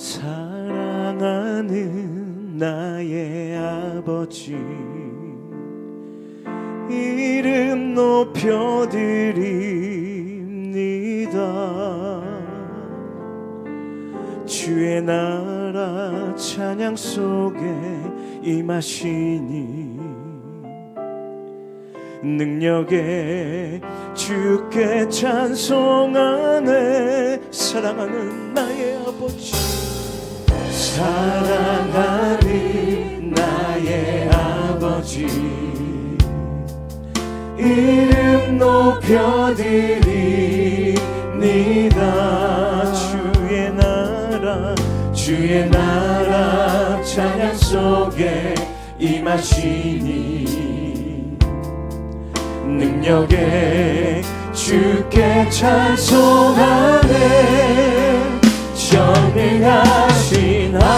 사랑하는 나의 아버지, 이름 높여드립니다. 주의 나라 찬양 속에 임하시니 능력에 주께 찬송하네. 사랑하는 나의 아버지, 사랑하는 나의 아버지, 이름 높여드립니다. 주의 나라 찬양 속에 임하시니 능력에 주께 찬송하네. 전능하신 하나님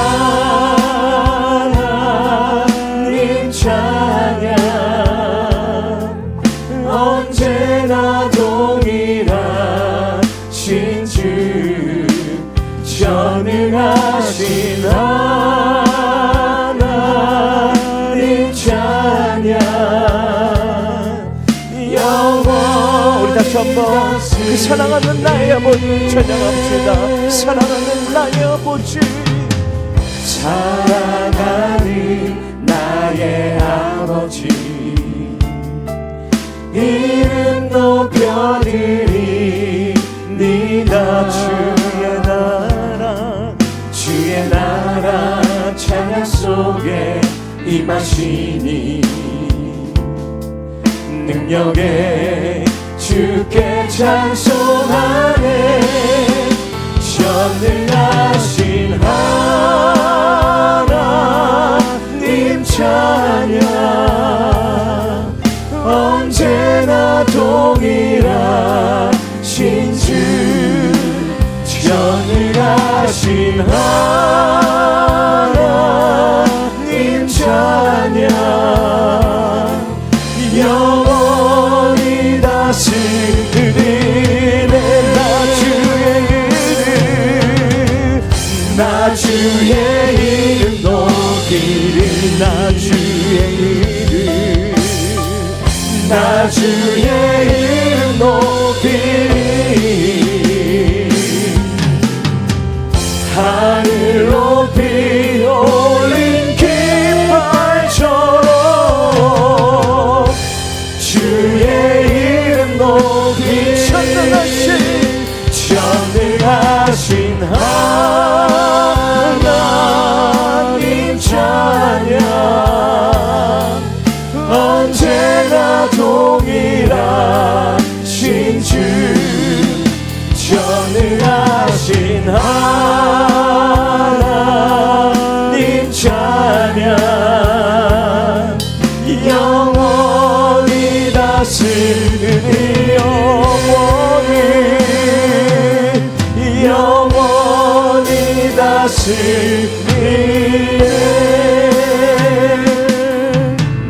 찬양 언제나 동일하신 주, 전능하신 하나님 찬양 영원. 우리 다시 한번 그 사랑하는 나의 아버지 찬양합시다. 사랑하는 나의 아버지, 사랑하는 나의 아버지, 이름 높여드립니다. 주의 나라 찬양 속에 임하시니 능력에 주께 찬송하네. 전능하신 하나님 찬양 언제나 동일하신 주, 전능하신 하나님 찬양 영원히 다스리네. 나 주의 이름 높이리. 나 주의 이름 높이리. 하늘 높이 올린 깃발처럼 주의 이름 높이. 전능하신 하나님 찬양 언제나 동일하신 주, 전능하신 하나님 찬양 영원히 다스리리. 영원히 다스리네.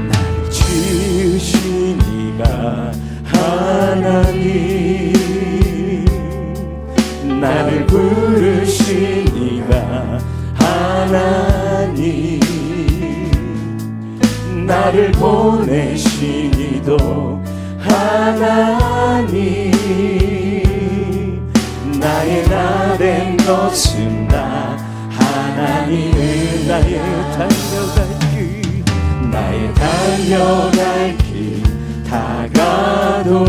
나를 지으신 이가 하나님, 나를 부르신 이가 하나님, 나를 보내신 이도 하나님, 나의 나 된 것은 다 하나님은 나의 달려갈 길 다가도록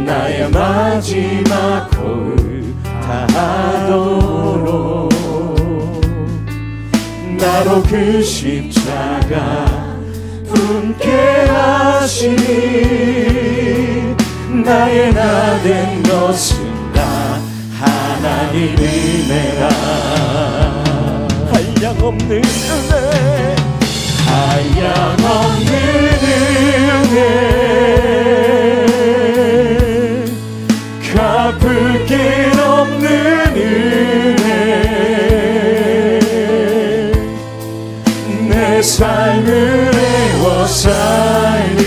나의 마지막 호흡 다하도록 나로 그 십자가 품게 하시니 나의 나 된 것은 다 하나님 은혜라. 한량없는 은혜, 한량없는 은혜, 갚을 길 없는 은혜, 내 삶을 애워 살리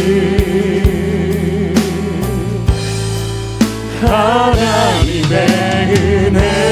하나님의 은혜.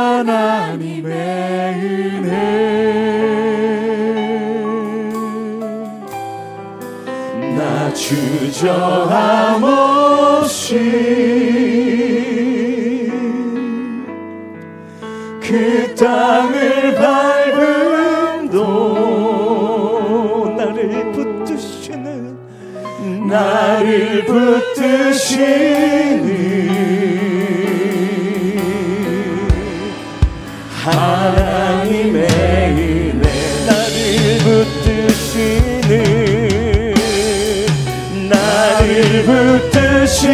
하나님의 은혜 나 주저함 없이 그 땅을 밟음도 나를 붙드시는 하나님의 은혜 나를 붙드시는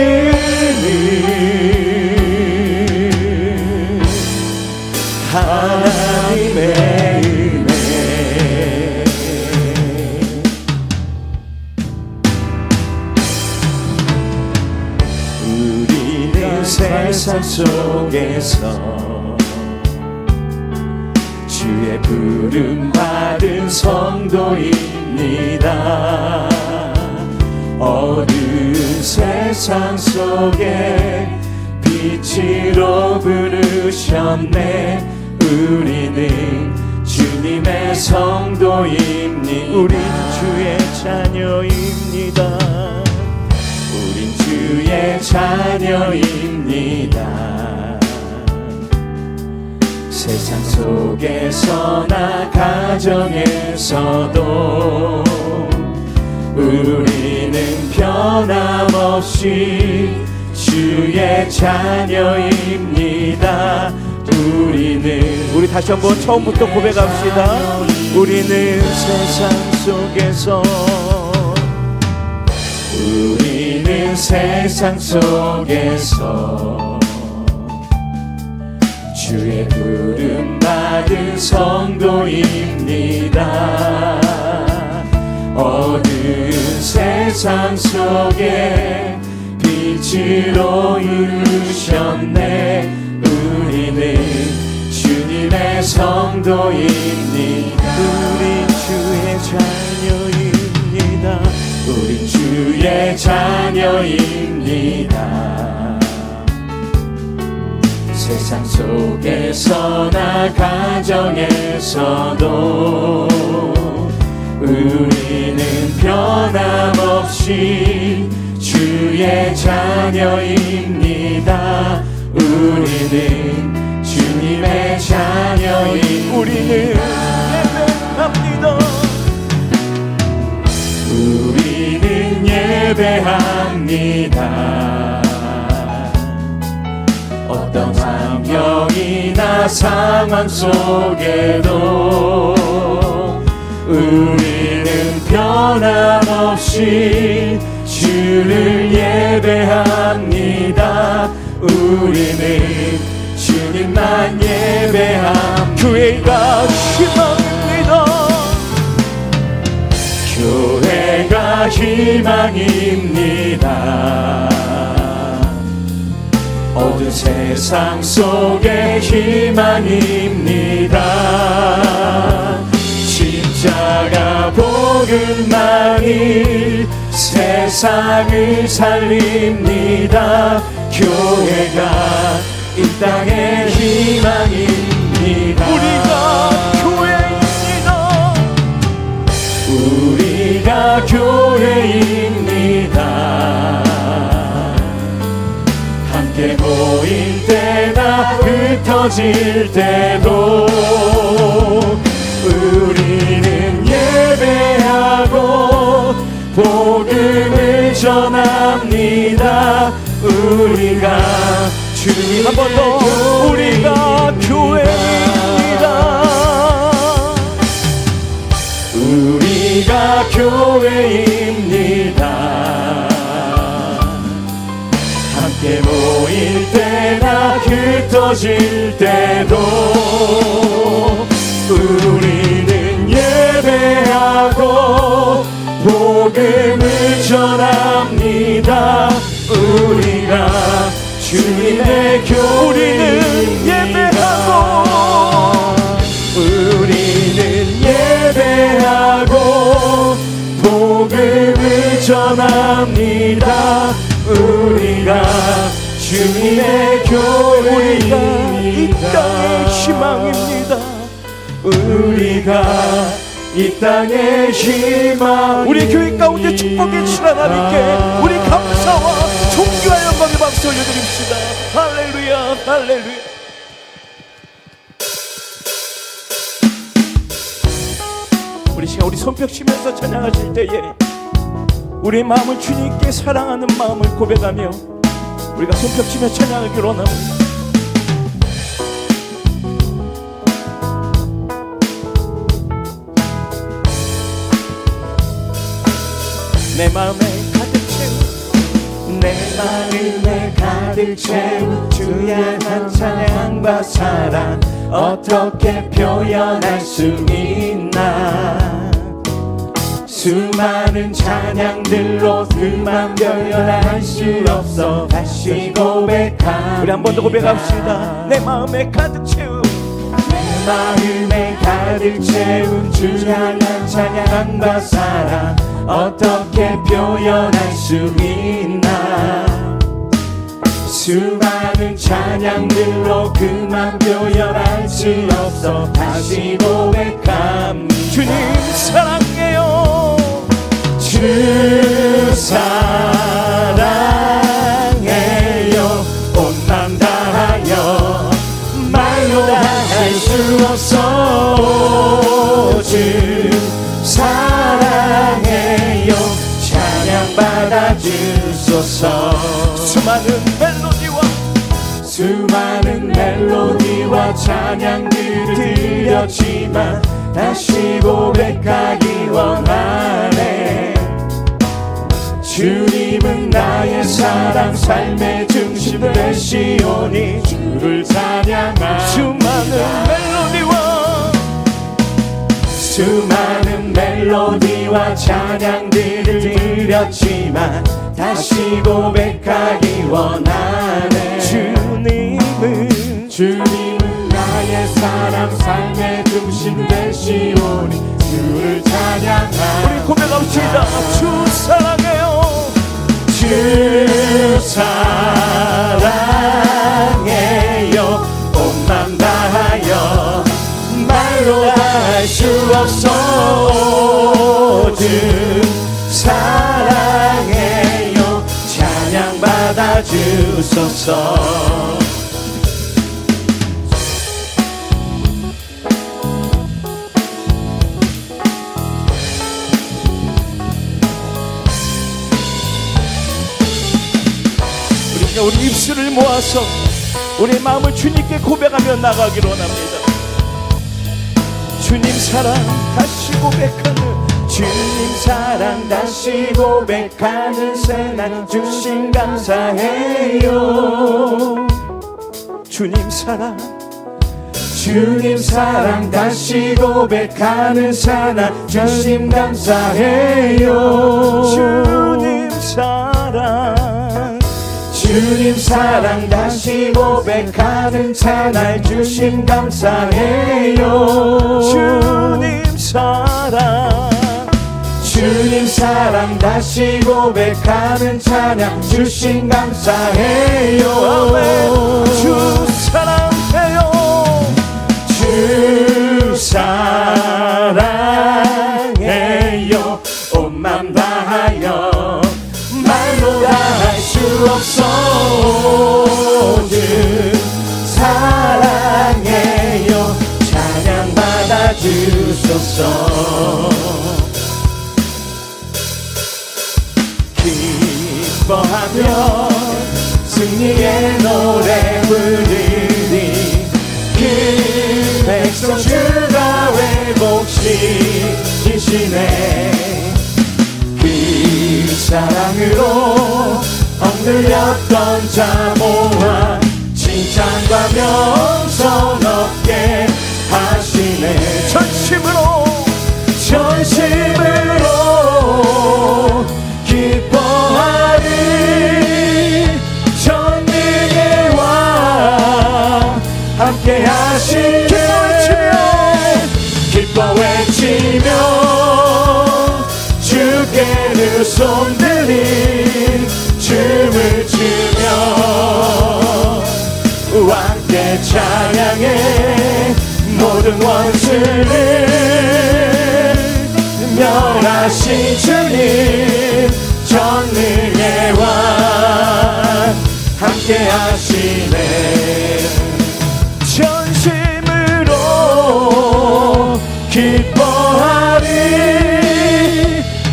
하나님의 은혜 우리는 세상 속에서 주의 부름 받은 성도입니다. 어두운 세상 속에 빛으로 부르셨네. 우리는 주님의 성도입니다. 우린 주의 자녀입니다. 우린 주의 자녀입니다. 세상 속에서나 가정에서도 우리는 변함없이 주의 자녀입니다. 우리 다시 한번 처음부터 고백합시다. 우리는 세상 속에서 주의 부름 받은 성도입니다. 어두운 세상 속에 빛으로 이루셨네. 우리는 주님의 성도입니다. 우린 주의 자녀입니다. 우린 주의 자녀입니다. 세상 속에서나 가정에서도 우리는 변함없이 주의 자녀입니다. 우리는 주님의 자녀입니다. 우리는 예배합니다. 우리는 예배합니다. 어떤 환경이나 상황 속에도 우리는 변함없이 주를 예배합니다. 우리는 주님만 예배합니다. 교회가 희망입니다. 교회가 희망입니다. 어두운 세상 속에 희망입니다. 십자가 복음만이 세상을 살립니다. 교회가 이 땅의 희망입니다. 우리가 교회입니다. 우리가 교회입니다. 함께 모일 때나 흩어질 때도 우리는 예배하고 복음을 전합니다. 우리가 주님 한 번 더 우리가 교회입니다. 우리가 교회입니다. 함께 모일 때나 흩어질 때도 우리는 예배하고 복음을 전합니다. 우리가 주님의 교회는 예배하고 우리는 예배하고 복음을 전합니다. 우리가 주님의 교회입니다. 땅의 희망입니다. 우리가 이 땅의 희망. 우리 교회 가운데 축복의 신 하나님께 우리 감사와 존귀와 영광의 박수 올려드립시다. 할렐루야, 할렐루야. 우리 시간 우리 손뼉 치면서 찬양하실 때에 우리 마음을 주님께 사랑하는 마음을 고백하며 우리가 손뼉 치며 찬양하기로 원합니다. 내 마음에 가득 채운 주의 한 찬양과 사랑 어떻게 표현할 수 있나. 수많은 찬양들로 그만 표현할 수 없어 다시 고백합니다. 우리 한 번 더 고백합시다. 내 마음에 가득 채운 주의 향한 찬양과 사랑 어떻게 표현할 수 있나. 수많은 찬양들로 그만 표현할 수 없어 다시 고백합니다. 주님 사랑해요. 주 사랑해요. 온 맘 다하여 말로 다 할 수 없어. 주 사랑해요. 찬양 받아주소서. 수많은 멜로디와 찬양들을 드렸지만 다시 고백하기 원하네. 주님은 나의 사랑 삶의 중심 되시오니 주를 찬양합니다. 수많은 멜로디와 찬양들을 드렸지만 다시 고백하기 원하네. 주님은 나의 사랑 삶의 중심 되시오니 주를 찬양하리. 우리 고백합시다. 주 사랑해요. 주 사랑해요. 온 맘 다하여 말로 다 할 수 없어. 주 사랑해요. 찬양 받아주소서. 우리 입술을 모아서 우리 마음을 주님께 고백하며 나가기로 합니다. 주님 사랑 다시 고백하는 주님 사랑 다시 고백하는 새날 주신 감사해요. 주님 사랑 다시 고백하는 새날 주신 감사해요. 주님 사랑 다시 고백하는 찬양 주심 감사해요. 주님 사랑 다시 고백하는 찬양 주심 감사해요. 주 사랑해요. 주 사랑해요. 온 맘 다하여 말로 다 할 수 없어. 주 사랑해요. 찬양 받아주소서. 기뻐하며 승리의 노래 부르리. 그 백성 주가 회복시키시네. 그 사랑으로 억눌렸던 자 모아 칭찬과 명성 얻게 하시네. 전심으로 기뻐하리. 전능의 왕 함께 하시네. 기뻐 외치며 주께 두 손 들이 춤을 추며 함께 찬양해. 모든 원수를 멸하신 주님 전능의 왕 함께 하시네. 전심으로 기뻐하리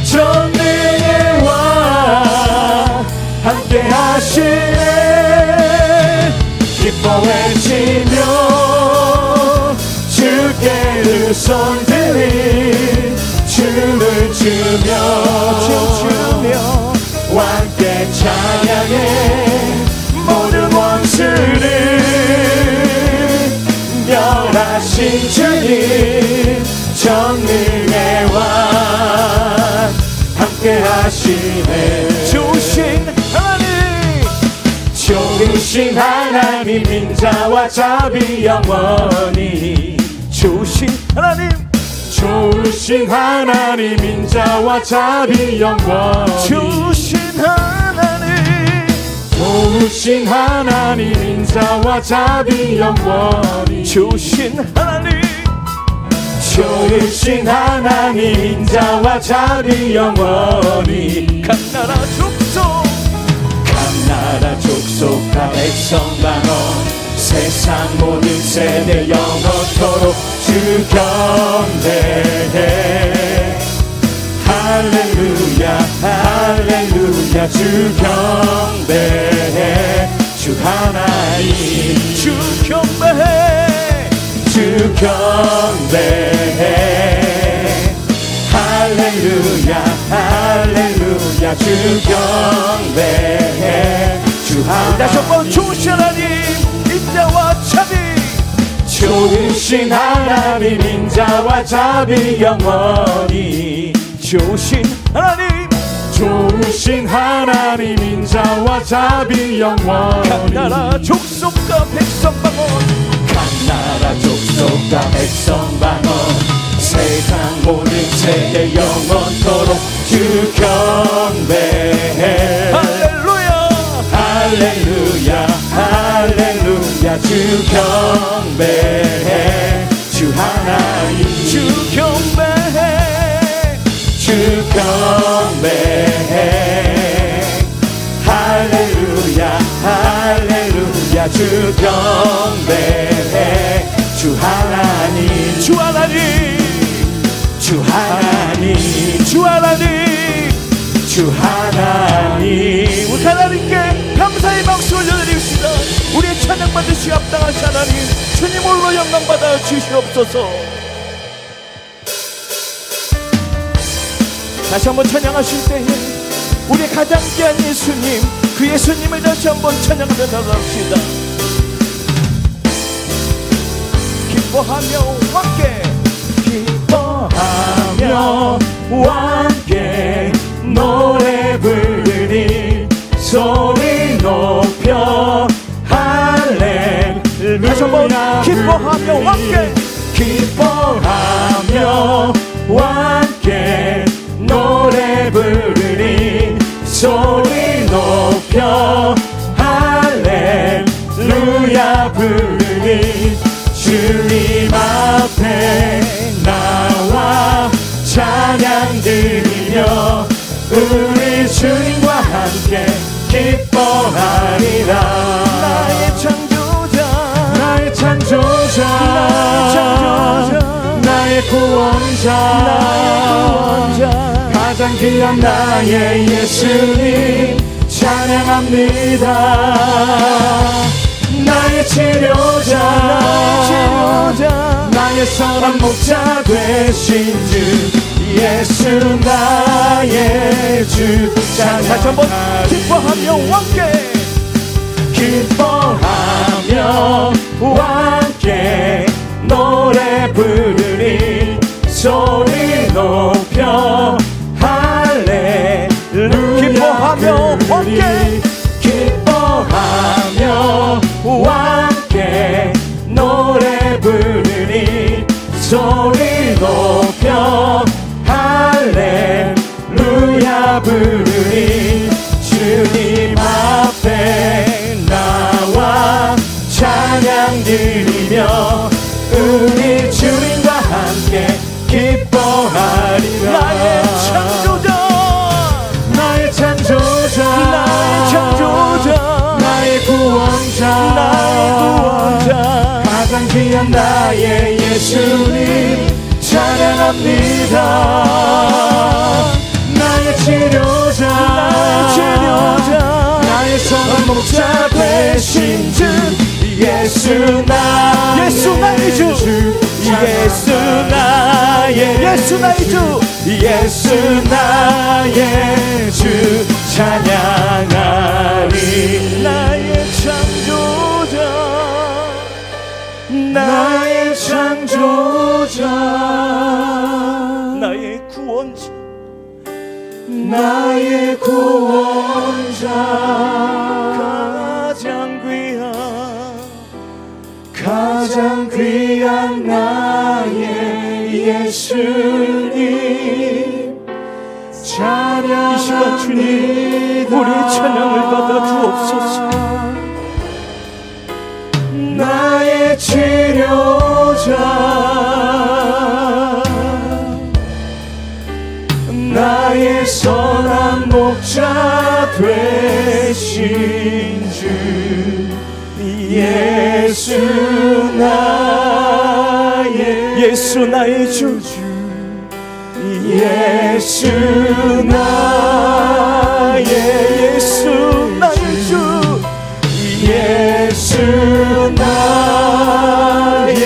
전능의 왕 함께 하시네. 기뻐 외치며 주께 두 손 들이 춤을 추며 함께 찬양해. 모든 원수를 멸하신 주님 전능의 왕 함께 하시네. 좋으신 하나님 좋으신 하나님 인자와 자비 영원히. 좋으신 하나님 좋으신 하나님 인자와 자비 영원히. 좋으신 하나님 좋으신 하나님 인자와 자비 영원히. 좋으신 하나님 좋으신 하나님 인자와 자비 영원히. 각나라 족속 각나라 족속과 백성 만원 세상 모든 세대 영원토록 주 경배해. 할렐루야 할렐루야 주 경배해. 주 하나님 주 경배해 주 경배해. 할렐루야 할렐루야 주 경배해. 주 하나님. 다시 한번 좋으신 하나님 인자와 자비 좋으신 하나님 인자와 자비 영원히. 좋으신 하나님 좋으신 하나님 인자와 자비 영원히. 각나라 족속과 백성방언 각나라 족속과 백성방언 세상 모든 세대 영원토록 주 경배해. 할렐루야 할렐루야 할렐루야 주 경배해. 주 하나님 주 경배해 주 경배해. 할렐루야 할렐루야 주 경배해. 주 하나님 주 하나님 주 하나님 주 하나님 주 하나님. 우리 하나님께 감사의 박수 올려드립시다. 우리의 찬양 받으시 합당하신 하나님 주님 홀로 영광 받아 주시옵소서. 다시 한번 찬양하실 때에 우리 가장 귀한 예수님 그 예수님을 다시 한번 찬양하며 나갑시다. 기뻐하며 함께 기뻐하며 함께 노래 부르니 소리 높여 할렐루야. 다시 한번 기뻐하며 함께 기뻐하며 함께 노래 부르니 소리 높여 할렐루야 부르니 주님 앞에 나와 찬양 드리며 우리 주님과 함께 기뻐하리라. 나의 창조자 나의 창조자 나의 구원자 가장 귀한 나의 예수님 찬양합니다. 나의 치료자 나의 선한 목자 되신 주 예수 나의 주. 다시 한번 기뻐하며 함께 기뻐하며 함께 노래 부르니 소리 높여 할렐루야 기뻐하며 함께 기뻐하며 함께 노래 부르니 소리 높여 할렐루야 부르니 주님 앞에 나와 찬양 드리며 우리 주 예수님 찬양합니다. 나의 치료자, 나의 선한 목자 되신 주 예수 나의 주, 예수 나의 주, 예수 나의 주 찬양하리. 나의 창조자, 나의 창조자, 나의 구원자, 나의 구원자, 가장 귀한 나의 예수님 찬양합니다. 이 시간 주님 우리의 찬양을 받아 주옵소서. 나의 치료자, 나의 선한 목자 되신 주 예수 나의 주, 예수 나의 주, 예수 나의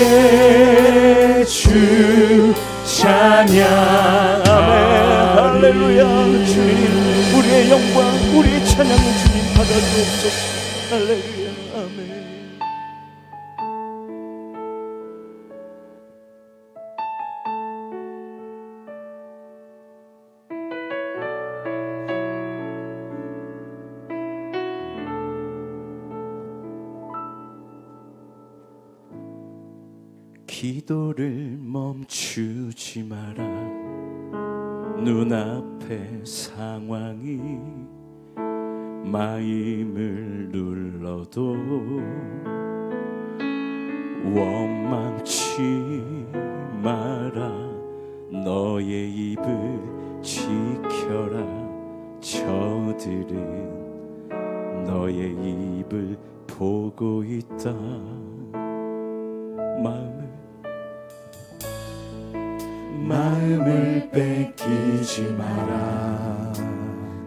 주 찬양. 아멘. 할렐루야. 주님 우리의 영광 우리의 찬양을 주님 받아 주옵소서. 할렐루야. 아멘. 기도를 멈추지 마라. 눈앞의 상황이 마음을 눌러도 원망치 마라. 너의 입을 지켜라. 저들은 너의 입을 보고 있다. 마음을 뺏기지 마라.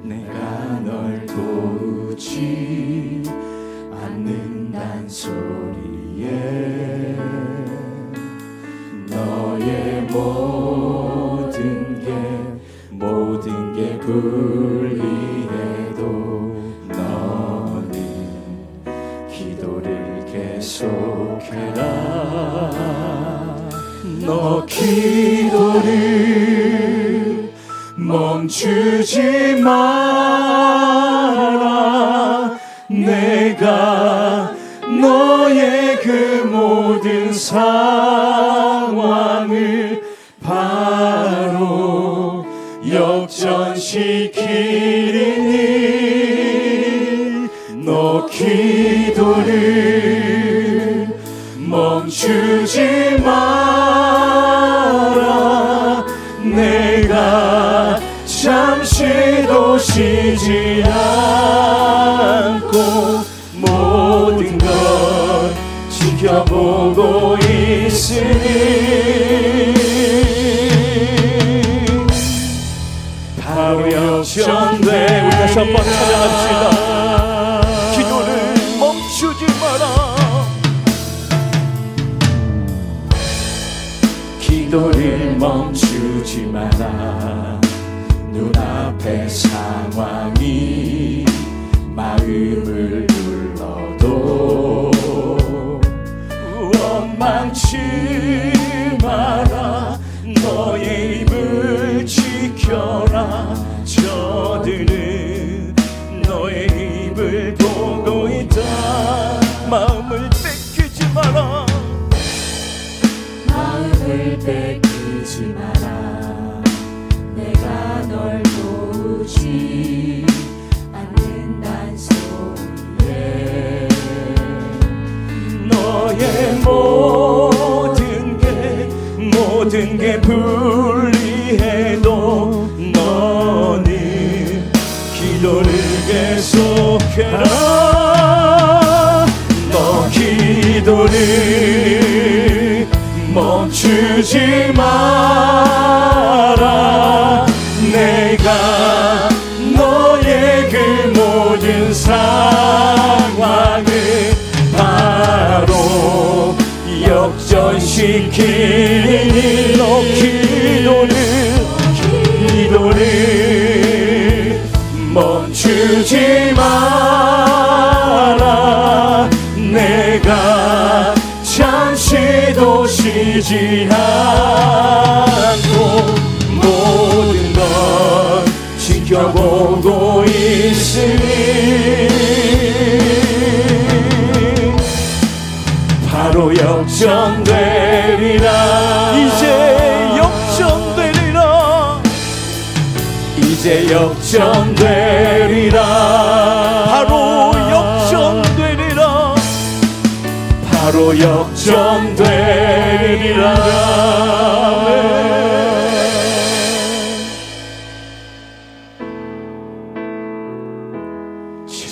내가 널 도우지 않는단 소리에 너의 모든 게 불리해도 너는 기도를 계속해라. 너 기도를 멈추지 마라. 내가 너의 그 모든 상황을 바로 역전시키리니 너 기도를 멈추지 마라. 내가 잠시도 쉬지 않고 모든 걸 지켜보고 있으니 바로 역전돼. 우리 다시 한번 찬양합시다. 기도를 멈추지 마라. 기도를 멈추지 마라. 눈앞의 상황이 마음을 눌러도 원망치 마라. 너의 입을 지켜라. 저들은 너의 입을 보고 있다. 마음을 뺏기지 마라. 마음을 뺏기지 마라. 내가 널 도우지 않는단 소리에 너의 모든 게 불리해도 너는 기도를 계속해라. 너 기도를 멈추지 마라. 내가 너의 그 모든 상황을 바로 역전시키니 너 기도를 멈추지 마라. 내가 잠시도 쉬지 않고 모든 걸 지켜보고 있으니 바로 역전되리라. 이제 역전되리라. 바로 역전되리라.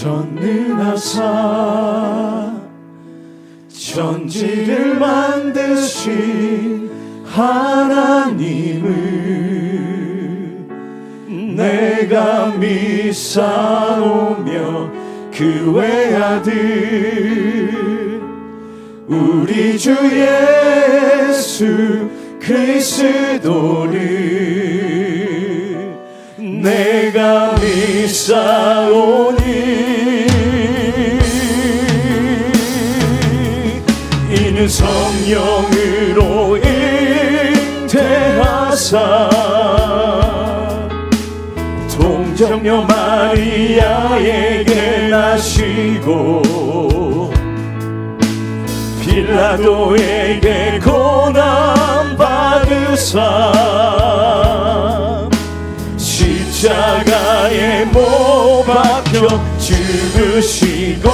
전능하사 천지를 만드신 하나님을 내가 믿사오며 그 외아들 우리 주 예수 그리스도를 내가 믿사오니 이는 성령으로 잉태하사 동정녀 마리아에게 나시고 빌라도에게 고난 받으사 십자가에 못 박혀 죽으시고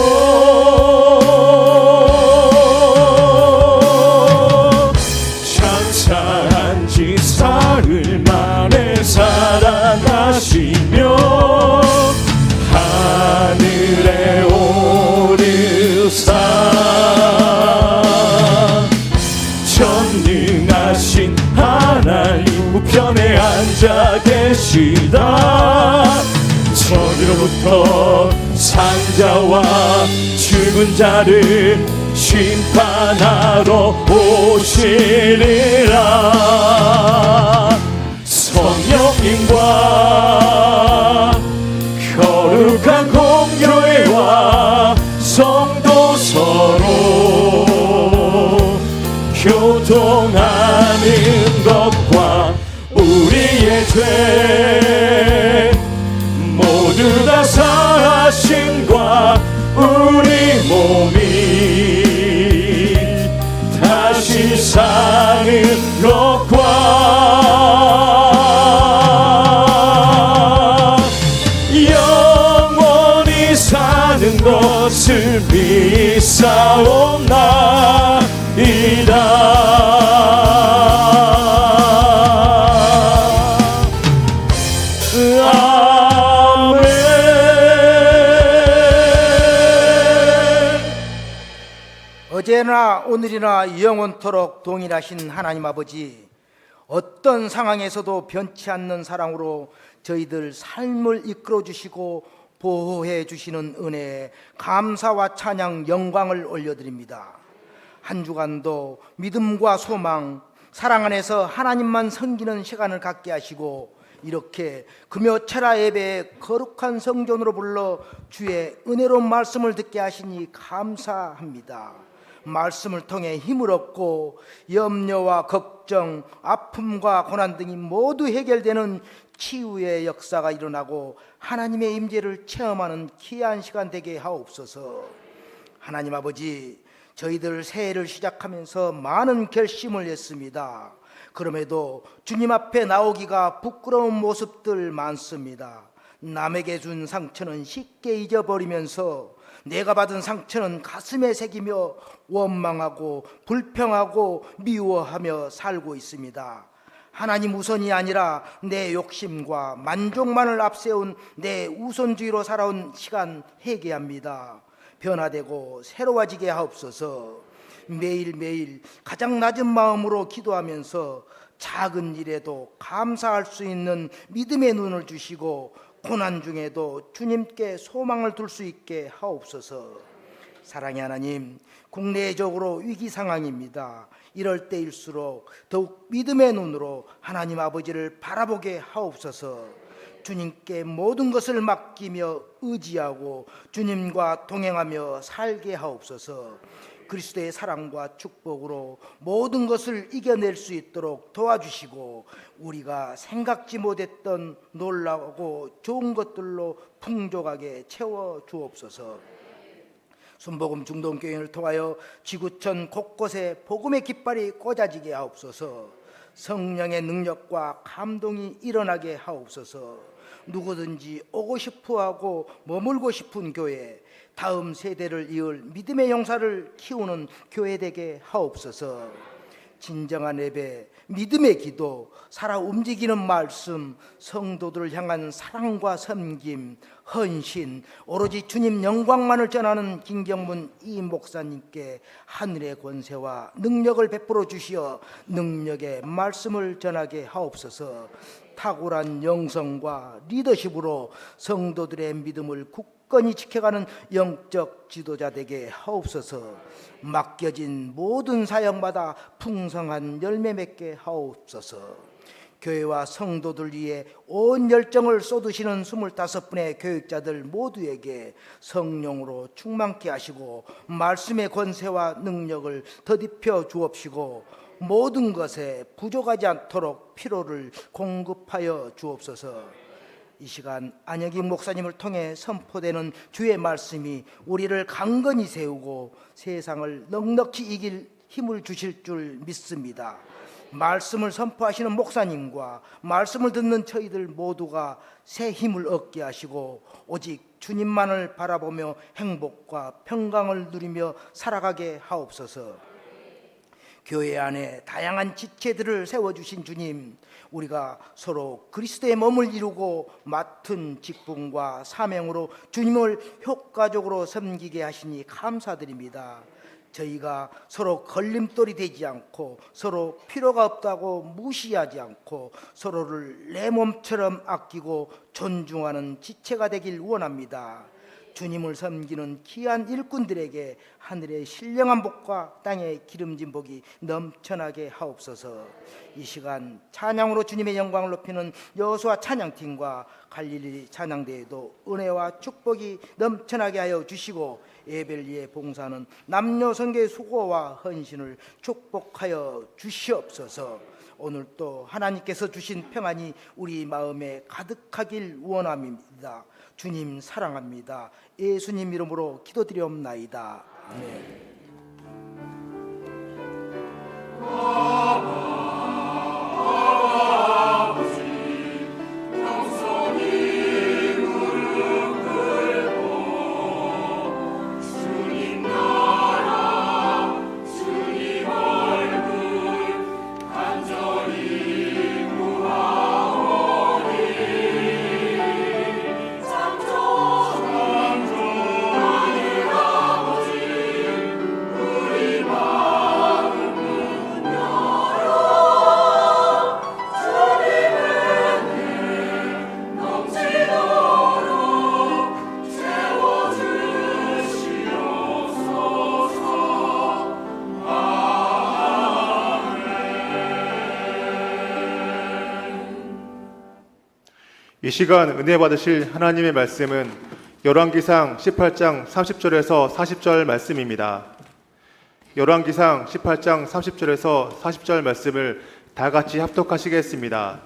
장사한 지 사흘 만에 살아나시며 하늘에 오르사 전능하신 하나님 우편에 앉아 계시다. 저리로부터 산자와 죽은 자를 심판하러 오시리라. 성령님과 거룩한 공교회와 성도 서로 교통하는 것과 우리의 죄 모두 다 사하심과 우리 몸이 다시 사는 것과 영원히 사는 것을 어제나 오늘이나 영원토록 동일하신 하나님 아버지, 어떤 상황에서도 변치 않는 사랑으로 저희들 삶을 이끌어 주시고 보호해 주시는 은혜에 감사와 찬양 영광을 올려드립니다. 한 주간도 믿음과 소망, 사랑 안에서 하나님만 섬기는 시간을 갖게 하시고 이렇게 금요 철야 예배에 거룩한 성전으로 불러 주의 은혜로운 말씀을 듣게 하시니 감사합니다. 말씀을 통해 힘을 얻고 염려와 걱정, 아픔과 고난 등이 모두 해결되는 치유의 역사가 일어나고 하나님의 임재를 체험하는 귀한 시간 되게 하옵소서. 하나님 아버지, 저희들 새해를 시작하면서 많은 결심을 했습니다. 그럼에도 주님 앞에 나오기가 부끄러운 모습들 많습니다. 남에게 준 상처는 쉽게 잊어버리면서 내가 받은 상처는 가슴에 새기며 원망하고 불평하고 미워하며 살고 있습니다. 하나님 우선이 아니라 내 욕심과 만족만을 앞세운 내 우선주의로 살아온 시간 회개합니다. 변화되고 새로워지게 하옵소서. 매일매일 가장 낮은 마음으로 기도하면서 작은 일에도 감사할 수 있는 믿음의 눈을 주시고 고난 중에도 주님께 소망을 둘 수 있게 하옵소서. 사랑의 하나님, 국내적으로 위기 상황입니다. 이럴 때일수록 더욱 믿음의 눈으로 하나님 아버지를 바라보게 하옵소서. 주님께 모든 것을 맡기며 의지하고 주님과 동행하며 살게 하옵소서. 그리스도의 사랑과 축복으로 모든 것을 이겨낼 수 있도록 도와주시고 우리가 생각지 못했던 놀라고 좋은 것들로 풍족하게 채워 주옵소서. 순복음 중동교인을 통하여 지구촌 곳곳에 복음의 깃발이 꽂아지게 하옵소서. 성령의 능력과 감동이 일어나게 하옵소서. 누구든지 오고 싶어하고 머물고 싶은 교회, 다음 세대를 이을 믿음의 용사를 키우는 교회 되게 하옵소서. 진정한 예배, 믿음의 기도, 살아 움직이는 말씀, 성도들을 향한 사랑과 섬김, 헌신, 오로지 주님 영광만을 전하는 김경문 이 목사님께 하늘의 권세와 능력을 베풀어 주시어 능력의 말씀을 전하게 하옵소서. 탁월한 영성과 리더십으로 성도들의 믿음을 굳건히 지켜가는 영적 지도자 되게 하옵소서. 맡겨진 모든 사역마다 풍성한 열매 맺게 하옵소서. 교회와 성도들 위해 온 열정을 쏟으시는 25분의 교육자들 모두에게 성령으로 충만케 하시고 말씀의 권세와 능력을 더딥혀 주옵시고 모든 것에 부족하지 않도록 필요를 공급하여 주옵소서. 이 시간 안혁인 목사님을 통해 선포되는 주의 말씀이 우리를 강건히 세우고 세상을 넉넉히 이길 힘을 주실 줄 믿습니다. 말씀을 선포하시는 목사님과 말씀을 듣는 저희들 모두가 새 힘을 얻게 하시고 오직 주님만을 바라보며 행복과 평강을 누리며 살아가게 하옵소서. 교회 안에 다양한 지체들을 세워주신 주님, 우리가 서로 그리스도의 몸을 이루고 맡은 직분과 사명으로 주님을 효과적으로 섬기게 하시니 감사드립니다. 저희가 서로 걸림돌이 되지 않고 서로 필요가 없다고 무시하지 않고 서로를 내 몸처럼 아끼고 존중하는 지체가 되길 원합니다. 주님을 섬기는 귀한 일꾼들에게 하늘의 신령한 복과 땅의 기름진 복이 넘쳐나게 하옵소서. 이 시간 찬양으로 주님의 영광을 높이는 여호수아 찬양팀과 갈릴리 찬양대에도 은혜와 축복이 넘쳐나게 하여 주시고 예배를 봉사하는 남녀 성교의 수고와 헌신을 축복하여 주시옵소서. 오늘 또 하나님께서 주신 평안이 우리 마음에 가득하길 원합니다. 주님 사랑합니다. 예수님 이름으로 기도드리옵나이다. 아멘. 이 시간 은혜 받으실 하나님의 말씀은 열왕기상 18장 30절에서 40절 말씀입니다. 열왕기상 18장 30절에서 40절 말씀을 다 같이 합독하시겠습니다.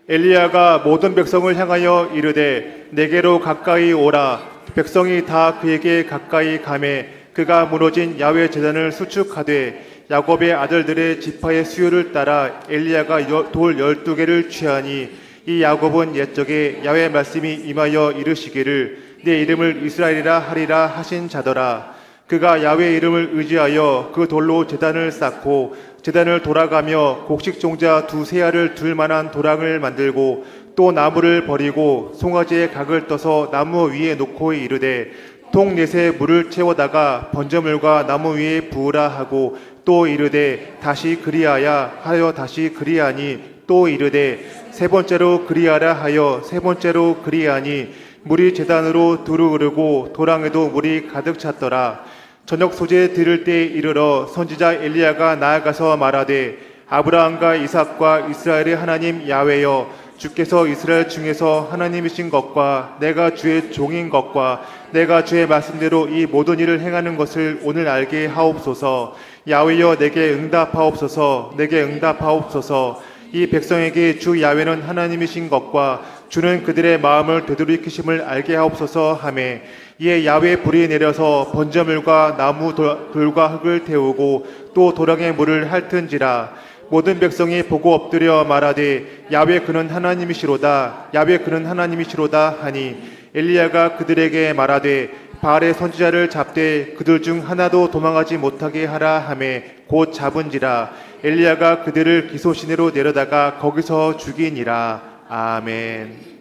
엘리야가 모든 백성을 향하여 이르되 내게로 가까이 오라. 백성이 다 그에게 가까이 가매 그가 무너진 야훼 제단을 수축하되 야곱의 아들들의 지파의 수요를 따라 엘리야가 돌 12개를 취하니 이 야곱은 옛적에 야훼 말씀이 임하여 이르시기를 내 이름을 이스라엘이라 하리라 하신 자더라. 그가 야훼 이름을 의지하여 그 돌로 제단을 쌓고 제단을 돌아가며 곡식 종자 2세알을 둘 만한 도랑을 만들고 또 나무를 버리고 송아지의 각을 떠서 나무 위에 놓고 이르되 통 넷에 물을 채워다가 번제물과 나무 위에 부으라 하고 또 이르되 다시 그리하야 하여 다시 그리하니 또 이르되 세 번째로 그리하라 하여 세 번째로 그리하니 물이 제단으로 두루 흐르고 도랑에도 물이 가득 찼더라. 저녁 소재 들을 때 이르러 선지자 엘리야가 나아가서 말하되 아브라함과 이삭과 이스라엘의 하나님 야훼여 주께서 이스라엘 중에서 하나님이신 것과 내가 주의 종인 것과 내가 주의 말씀대로 이 모든 일을 행하는 것을 오늘 알게 하옵소서. 야훼여 내게 응답하옵소서. 내게 응답하옵소서. 이 백성에게 주 야훼는 하나님이신 것과 주는 그들의 마음을 되돌이키심을 알게 하옵소서 하매 이에 야훼 불이 내려서 번제물과 나무 돌과 흙을 태우고 또 도랑에 물을 핥은지라. 모든 백성이 보고 엎드려 말하되 야훼 그는 하나님이시로다. 야훼 그는 하나님이시로다 하니 엘리야가 그들에게 말하되 바알의 선지자를 잡되 그들 중 하나도 도망하지 못하게 하라 하매 곧 잡은지라. 엘리야가 그들을 기소시내로 내려다가 거기서 죽이니라. 아멘.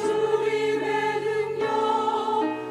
주님의 능력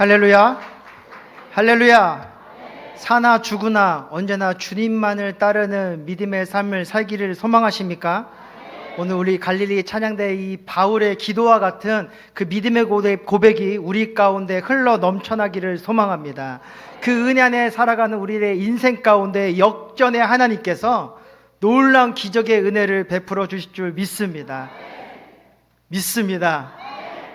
할렐루야. 할렐루야. 사나 죽으나 언제나 주님만을 따르는 믿음의 삶을 살기를 소망하십니까? 오늘 우리 갈릴리 찬양대 이 바울의 기도와 같은 그 믿음의 고백이 우리 가운데 흘러 넘쳐나기를 소망합니다. 그 은혜 안에 살아가는 우리의 인생 가운데 역전의 하나님께서 놀라운 기적의 은혜를 베풀어 주실 줄 믿습니다. 믿습니다.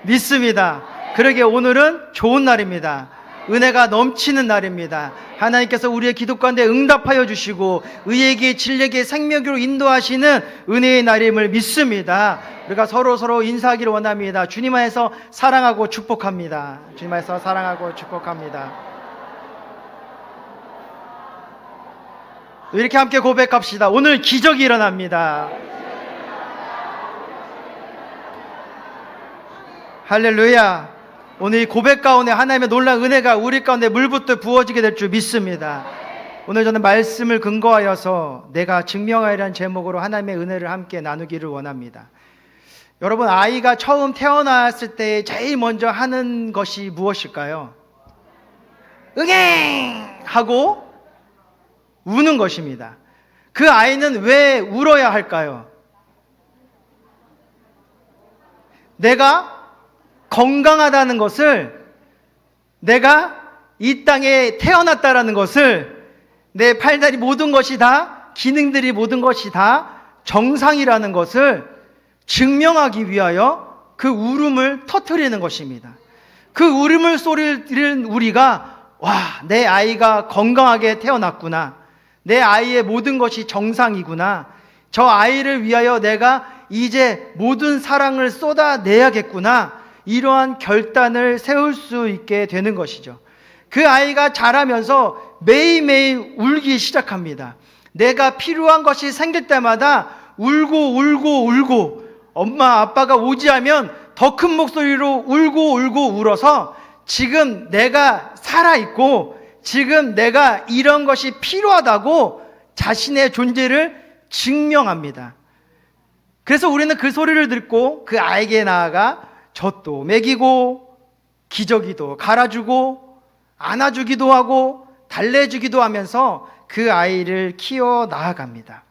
믿습니다. 그러게 오늘은 좋은 날입니다. 은혜가 넘치는 날입니다. 하나님께서 우리의 기도 가운데 응답하여 주시고 의에게 진리에게 생명으로 인도하시는 은혜의 날임을 믿습니다. 우리가 서로 인사하기를 원합니다. 주님 안에서 사랑하고 축복합니다. 주님 안에서 사랑하고 축복합니다. 이렇게 함께 고백합시다. 오늘 기적이 일어납니다. 할렐루야. 오늘 이 고백 가운데 하나님의 놀라운 은혜가 우리 가운데 물부터 부어지게 될 줄 믿습니다. 오늘 저는 말씀을 근거하여서 내가 증명하리라는 제목으로 하나님의 은혜를 함께 나누기를 원합니다. 여러분, 아이가 처음 태어났을 때 제일 먼저 하는 것이 무엇일까요? 응애! 하고 우는 것입니다. 그 아이는 왜 울어야 할까요? 내가 건강하다는 것을, 내가 이 땅에 태어났다라는 것을, 내 팔다리 모든 것이 다, 기능들이 모든 것이 다 정상이라는 것을 증명하기 위하여 그 울음을 터뜨리는 것입니다. 그 울음을 소리를 들은 우리가 와, 내 아이가 건강하게 태어났구나, 내 아이의 모든 것이 정상이구나, 저 아이를 위하여 내가 이제 모든 사랑을 쏟아내야겠구나, 이러한 결단을 세울 수 있게 되는 것이죠. 그 아이가 자라면서 매일매일 울기 시작합니다. 내가 필요한 것이 생길 때마다 울고 엄마 아빠가 오지 않으면 더 큰 목소리로 울고 울어서 지금 내가 살아있고 지금 내가 이런 것이 필요하다고 자신의 존재를 증명합니다. 그래서 우리는 그 소리를 듣고 그 아이에게 나아가 젖도 먹이고 기저귀도 갈아주고 안아주기도 하고 달래주기도 하면서 그 아이를 키워 나아갑니다.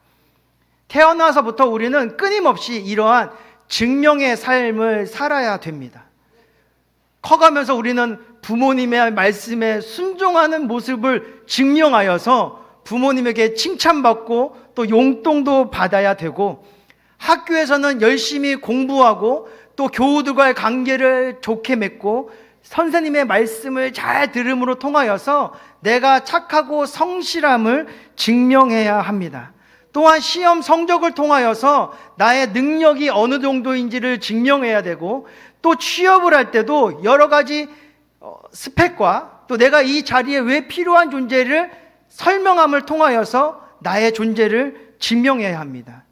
태어나서부터 우리는 끊임없이 이러한 증명의 삶을 살아야 됩니다. 커가면서 우리는 부모님의 말씀에 순종하는 모습을 증명하여서 부모님에게 칭찬받고 또 용돈도 받아야 되고, 학교에서는 열심히 공부하고 또 교우들과의 관계를 좋게 맺고 선생님의 말씀을 잘 들음으로 통하여서 내가 착하고 성실함을 증명해야 합니다. 또한 시험 성적을 통하여서 나의 능력이 어느 정도인지를 증명해야 되고, 또 취업을 할 때도 여러 가지 스펙과 또 내가 이 자리에 왜 필요한 존재를 설명함을 통하여서 나의 존재를 증명해야 합니다.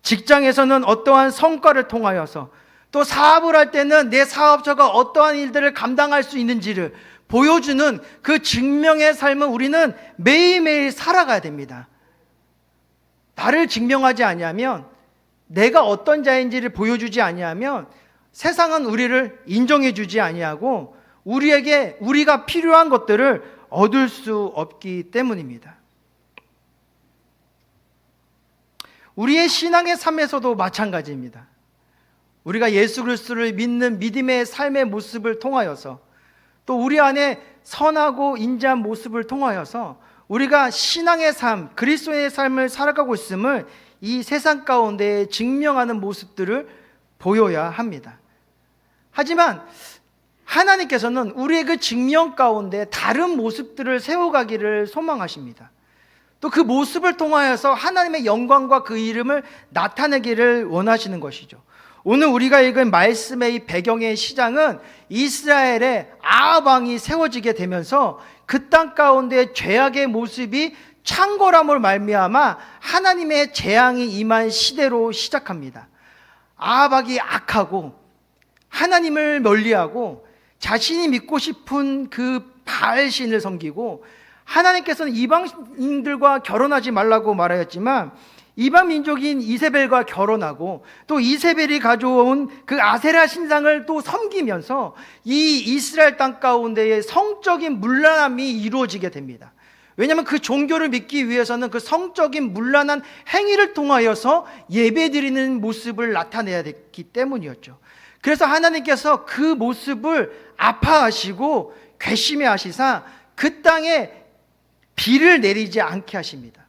직장에서는 어떠한 성과를 통하여서, 또 사업을 할 때는 내 사업자가 어떠한 일들을 감당할 수 있는지를 보여주는 그 증명의 삶을 우리는 매일매일 살아가야 됩니다. 나를 증명하지 아니하면, 내가 어떤 자인지를 보여주지 아니하면 세상은 우리를 인정해 주지 아니하고 우리에게 우리가 필요한 것들을 얻을 수 없기 때문입니다. 우리의 신앙의 삶에서도 마찬가지입니다. 우리가 예수 그리스도를 믿는 믿음의 삶의 모습을 통하여서, 또 우리 안에 선하고 인자한 모습을 통하여서 우리가 신앙의 삶, 그리스도의 삶을 살아가고 있음을 이 세상 가운데 증명하는 모습들을 보여야 합니다. 하지만 하나님께서는 우리의 그 증명 가운데 다른 모습들을 세워가기를 소망하십니다. 또 그 모습을 통하여서 하나님의 영광과 그 이름을 나타내기를 원하시는 것이죠. 오늘 우리가 읽은 말씀의 이 배경의 시장은 이스라엘의 아합 왕이 세워지게 되면서 그 땅 가운데 죄악의 모습이 창궐함을 말미암아 하나님의 재앙이 임한 시대로 시작합니다. 아합 왕이 악하고 하나님을 멀리하고 자신이 믿고 싶은 그 바알신을 섬기고, 하나님께서는 이방인들과 결혼하지 말라고 말하였지만 이방 민족인 이세벨과 결혼하고 또 이세벨이 가져온 그 아세라 신상을 또 섬기면서 이 이스라엘 땅 가운데에 성적인 문란함이 이루어지게 됩니다. 왜냐하면 그 종교를 믿기 위해서는 그 성적인 문란한 행위를 통하여서 예배드리는 모습을 나타내야 됐기 때문이었죠. 그래서 하나님께서 그 모습을 아파하시고 괘씸해 하시사 그 땅에 비를 내리지 않게 하십니다.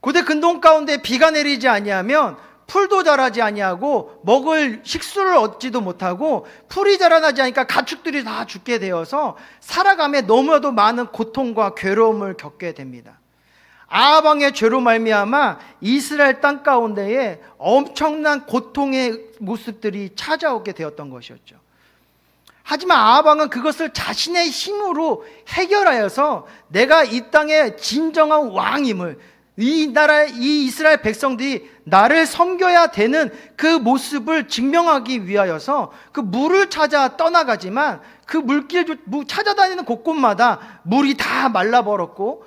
고대 근동 가운데 비가 내리지 아니하면 풀도 자라지 아니하고 먹을 식수를 얻지도 못하고 풀이 자라나지 않으니까 가축들이 다 죽게 되어서 살아감에 너무나도 많은 고통과 괴로움을 겪게 됩니다. 아합 왕의 죄로 말미암아 이스라엘 땅 가운데에 엄청난 고통의 모습들이 찾아오게 되었던 것이었죠. 하지만 아합 왕은 그것을 자신의 힘으로 해결하여서 내가 이 땅의 진정한 왕임을, 이 나라의 이 이스라엘 백성들이 나를 섬겨야 되는 그 모습을 증명하기 위하여서 그 물을 찾아 떠나가지만 그 물길 찾아다니는 곳곳마다 물이 다 말라버렸고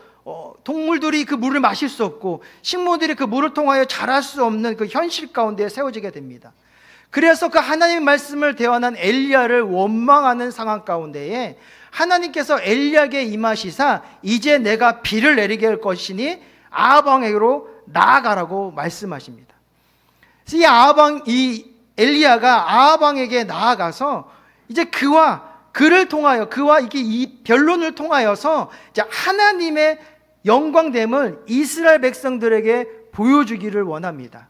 동물들이 그 물을 마실 수 없고 식물들이 그 물을 통하여 자랄 수 없는 그 현실 가운데 세워지게 됩니다. 그래서 그 하나님의 말씀을 대언한 엘리야를 원망하는 상황 가운데에 하나님께서 엘리야에게 임하시사 이제 내가 비를 내리게 할 것이니 아합 왕에게로 나아가라고 말씀하십니다. 그래서 이 엘리야가 아합 왕에게 나아가서 이제 그를 통하여 그와 이게 이 변론을 통하여서 이제 하나님의 영광됨을 이스라엘 백성들에게 보여주기를 원합니다.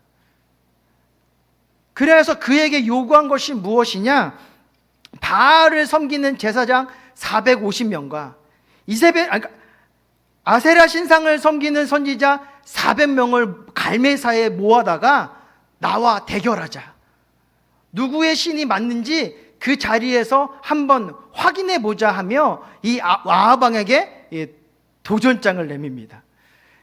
그래서 그에게 요구한 것이 무엇이냐? 바알을 섬기는 제사장 450명과 아세라 신상을 섬기는 선지자 400명을 갈매사에 모아다가 나와 대결하자. 누구의 신이 맞는지 그 자리에서 한번 확인해 보자 하며 이 아합 왕에게 도전장을 내밉니다.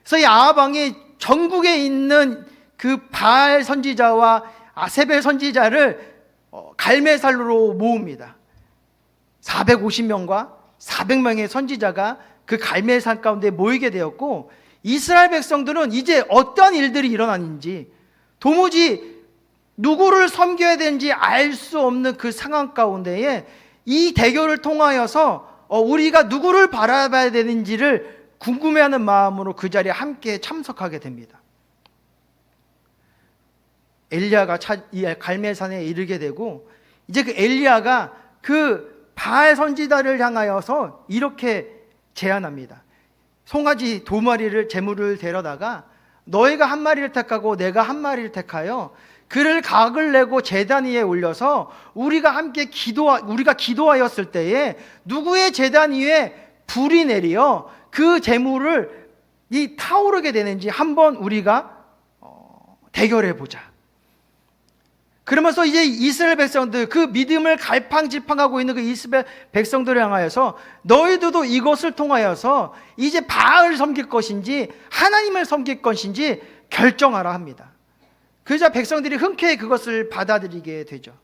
그래서 이 아합 왕이 전국에 있는 그 바알 선지자와 아세벨 선지자를 갈매살로 모읍니다. 450명과 400명의 선지자가 그 갈멜산 가운데 모이게 되었고 이스라엘 백성들은 이제 어떤 일들이 일어나는지 도무지 누구를 섬겨야 되는지 알 수 없는 그 상황 가운데에 이 대결을 통하여서 우리가 누구를 바라봐야 되는지를 궁금해하는 마음으로 그 자리에 함께 참석하게 됩니다. 엘리야가 이 갈멜산에 이르게 되고 이제 그 엘리야가 그 바알 선지자를 향하여서 이렇게 제안합니다. 송아지 2마리를 제물을 데려다가 너희가 1마리를 택하고 내가 1마리를 택하여 그를 각을 내고 제단 위에 올려서 우리가 함께 기도하였을 때에 누구의 제단 위에 불이 내려 그 제물을 타오르게 되는지 한번 우리가 대결해 보자. 그러면서 이제 이스라엘 백성들, 그 믿음을 갈팡질팡하고 있는 그 이스라엘 백성들을 향하여서 너희들도 이것을 통하여서 이제 바알을 섬길 것인지 하나님을 섬길 것인지 결정하라 합니다. 그러자 백성들이 흔쾌히 그것을 받아들이게 되죠.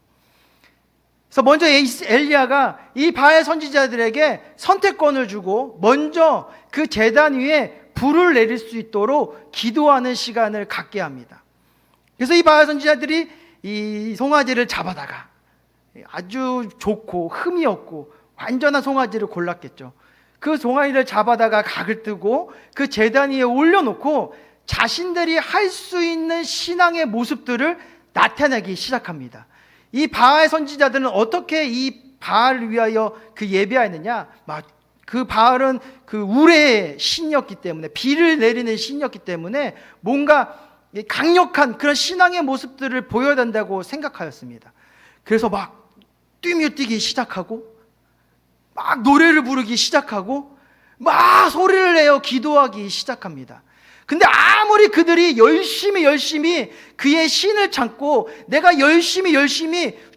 그래서 먼저 엘리야가 이 바알 선지자들에게 선택권을 주고 먼저 그 제단 위에 불을 내릴 수 있도록 기도하는 시간을 갖게 합니다. 그래서 이 바알 선지자들이 이 송아지를 잡아다가 아주 좋고 흠이 없고 완전한 송아지를 골랐겠죠. 그 송아지를 잡아다가 각을 뜨고 그 제단 위에 올려놓고 자신들이 할 수 있는 신앙의 모습들을 나타내기 시작합니다. 이 바알 선지자들은 어떻게 이 바알을 위하여 그 예배하였느냐? 그 바알은 그 우레의 신이었기 때문에, 비를 내리는 신이었기 때문에 뭔가 강력한 그런 신앙의 모습들을 보여야 된다고 생각하였습니다. 그래서 막 뛰며 뛰기 시작하고 막 노래를 부르기 시작하고 막 소리를 내어 기도하기 시작합니다. 근데 아무리 그들이 열심히 그의 신을 찾고 내가 열심히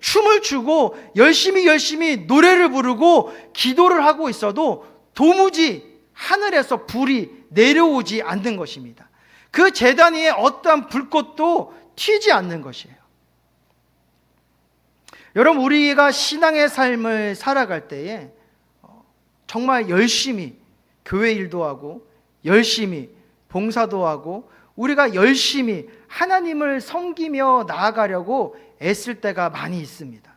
춤을 추고 열심히 노래를 부르고 기도를 하고 있어도 도무지 하늘에서 불이 내려오지 않는 것입니다. 그 제단 위에 어떠한 불꽃도 튀지 않는 것이에요. 여러분, 우리가 신앙의 삶을 살아갈 때에 정말 열심히 교회 일도 하고 열심히 봉사도 하고 우리가 열심히 하나님을 섬기며 나아가려고 애쓸 때가 많이 있습니다.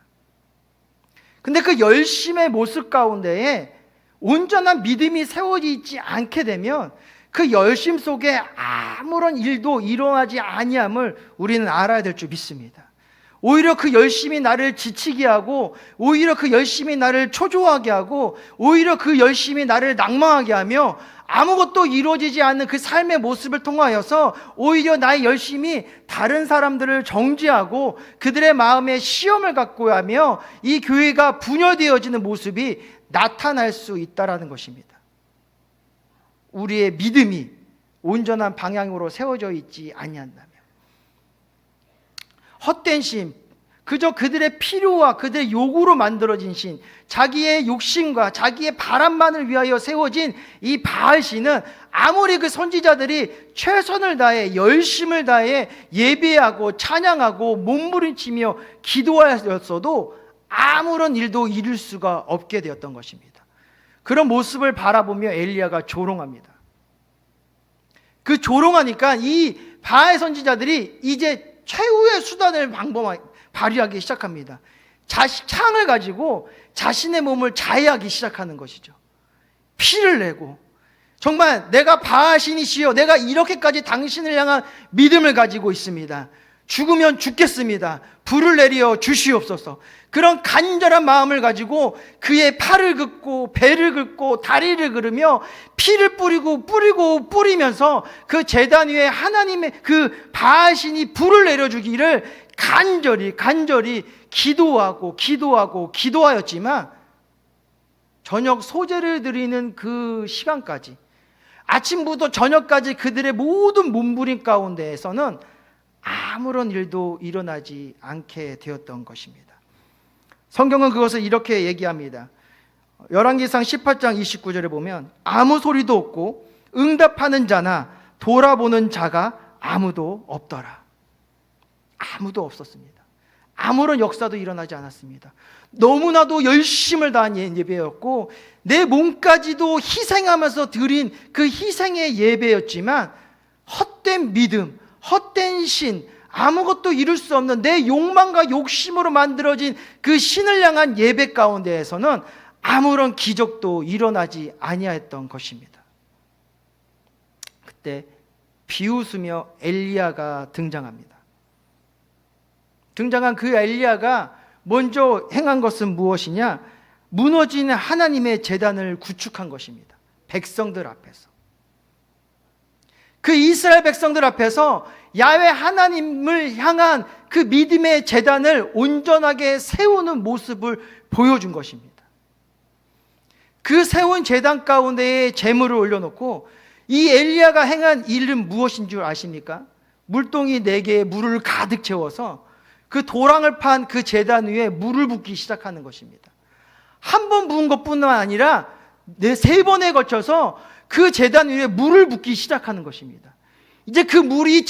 근데 그 열심의 모습 가운데에 온전한 믿음이 세워지지 않게 되면 그 열심 속에 아무런 일도 일어나지 아니함을 우리는 알아야 될 줄 믿습니다. 오히려 그 열심이 나를 지치게 하고, 오히려 그 열심이 나를 초조하게 하고, 오히려 그 열심이 나를 낭망하게 하며 아무것도 이루어지지 않는 그 삶의 모습을 통하여서 오히려 나의 열심이 다른 사람들을 정죄하고 그들의 마음에 시험을 갖고 하며 이 교회가 분열되어지는 모습이 나타날 수 있다는 것입니다. 우리의 믿음이 온전한 방향으로 세워져 있지 아니한다면, 헛된 신, 그저 그들의 필요와 그들의 요구로 만들어진 신, 자기의 욕심과 자기의 바람만을 위하여 세워진 이 바알 신은 아무리 그 선지자들이 최선을 다해 열심을 다해 예배하고 찬양하고 몸부림치며 기도하였어도 아무런 일도 이룰 수가 없게 되었던 것입니다. 그런 모습을 바라보며 엘리야가 조롱합니다. 그 조롱하니까 이 바알 선지자들이 이제 최후의 수단을 발휘하기 시작합니다. 창을 가지고 자신의 몸을 자해하기 시작하는 것이죠. 피를 내고, 정말 내가 바하신이시여, 내가 이렇게까지 당신을 향한 믿음을 가지고 있습니다. 죽으면 죽겠습니다. 불을 내려 주시옵소서. 그런 간절한 마음을 가지고 그의 팔을 긋고 배를 긋고 다리를 그르며 피를 뿌리면서 그 제단 위에 하나님의 그 바하신이 불을 내려주기를 간절히 기도하였지만 저녁 소제를 드리는 그 시간까지, 아침부터 저녁까지 그들의 모든 몸부림 가운데에서는 아무런 일도 일어나지 않게 되었던 것입니다. 성경은 그것을 이렇게 얘기합니다. 열왕기상 18장 29절에 보면 아무 소리도 없고 응답하는 자나 돌아보는 자가 아무도 없더라. 아무도 없었습니다. 아무런 역사도 일어나지 않았습니다. 너무나도 열심을 다한 예배였고 내 몸까지도 희생하면서 드린 그 희생의 예배였지만 헛된 믿음, 헛된 신, 아무것도 이룰 수 없는 내 욕망과 욕심으로 만들어진 그 신을 향한 예배 가운데에서는 아무런 기적도 일어나지 아니하였던 것입니다. 그때 비웃으며 엘리야가 등장합니다. 등장한 그 엘리야가 먼저 행한 것은 무엇이냐? 무너진 하나님의 제단을 구축한 것입니다. 백성들 앞에서. 그 이스라엘 백성들 앞에서 야훼 하나님을 향한 그 믿음의 제단을 온전하게 세우는 모습을 보여준 것입니다. 그 세운 제단 가운데에 제물을 올려놓고 이 엘리야가 행한 일은 무엇인 줄 아십니까? 물동이 4개에 물을 가득 채워서 그 도랑을 판 그 제단 위에 물을 붓기 시작하는 것입니다. 한 번 부은 것뿐만 아니라 3번에 걸쳐서 그 제단 위에 물을 붓기 시작하는 것입니다. 이제 그 물이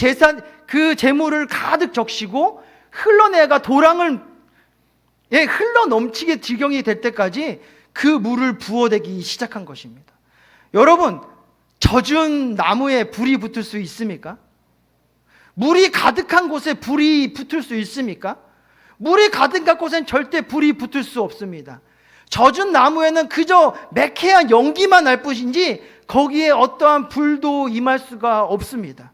그 제물을 가득 적시고 흘러내가 도랑을 흘러 넘치게 지경이 될 때까지 그 물을 부어대기 시작한 것입니다. 여러분, 젖은 나무에 불이 붙을 수 있습니까? 물이 가득한 곳에 불이 붙을 수 있습니까? 물이 가득한 곳엔 절대 불이 붙을 수 없습니다. 젖은 나무에는 그저 매캐한 연기만 날 뿐이지 거기에 어떠한 불도 임할 수가 없습니다.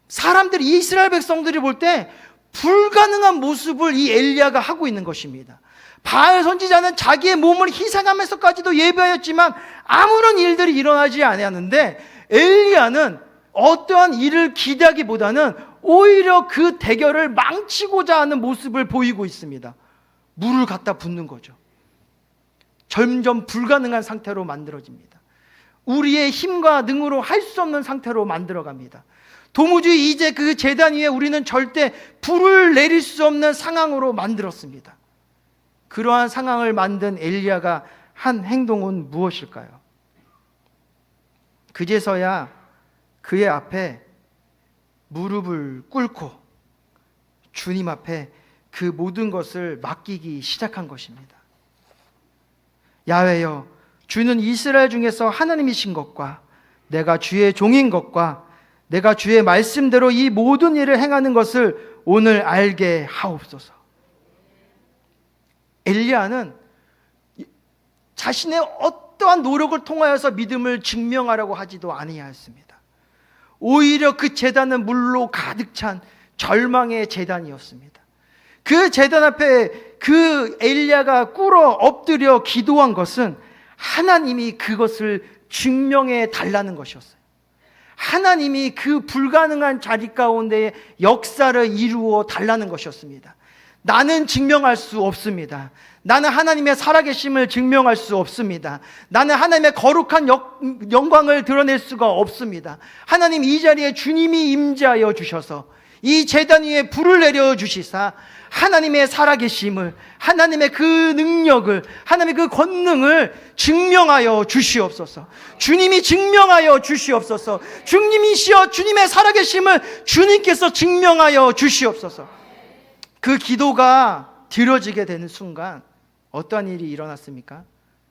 사람들이, 이스라엘 백성들이 볼 때 불가능한 모습을 이 엘리야가 하고 있는 것입니다. 바알 선지자는 자기의 몸을 희생하면서까지도 예배하였지만 아무런 일들이 일어나지 않았는데 엘리야는 어떠한 일을 기대하기보다는 오히려 그 대결을 망치고자 하는 모습을 보이고 있습니다. 물을 갖다 붓는 거죠. 점점 불가능한 상태로 만들어집니다. 우리의 힘과 능으로 할 수 없는 상태로 만들어갑니다. 도무지 이제 그 제단 위에 우리는 절대 불을 내릴 수 없는 상황으로 만들었습니다. 그러한 상황을 만든 엘리야가 한 행동은 무엇일까요? 그제서야 그의 앞에 무릎을 꿇고 주님 앞에 그 모든 것을 맡기기 시작한 것입니다. 야훼여, 주는 이스라엘 중에서 하나님이신 것과 내가 주의 종인 것과 내가 주의 말씀대로 이 모든 일을 행하는 것을 오늘 알게 하옵소서. 엘리야는 자신의 어떠한 노력을 통하여서 믿음을 증명하려고 하지도 아니하였습니다. 오히려 그 제단은 물로 가득 찬 절망의 제단이었습니다. 그 제단 앞에 그 엘리야가 꿇어 엎드려 기도한 것은 하나님이 그것을 증명해 달라는 것이었어요. 하나님이 그 불가능한 자리 가운데 역사를 이루어 달라는 것이었습니다. 나는 증명할 수 없습니다. 나는 하나님의 살아계심을 증명할 수 없습니다. 나는 하나님의 거룩한 영광을 드러낼 수가 없습니다. 하나님, 이 자리에 주님이 임재하여 주셔서 이 제단 위에 불을 내려 주시사 하나님의 살아계심을, 하나님의 그 능력을, 하나님의 그 권능을 증명하여 주시옵소서. 주님이 증명하여 주시옵소서. 주님이시여 주님의 살아계심을 주님께서 증명하여 주시옵소서. 그 기도가 들어지게 되는 순간 어떠한 일이 일어났습니까?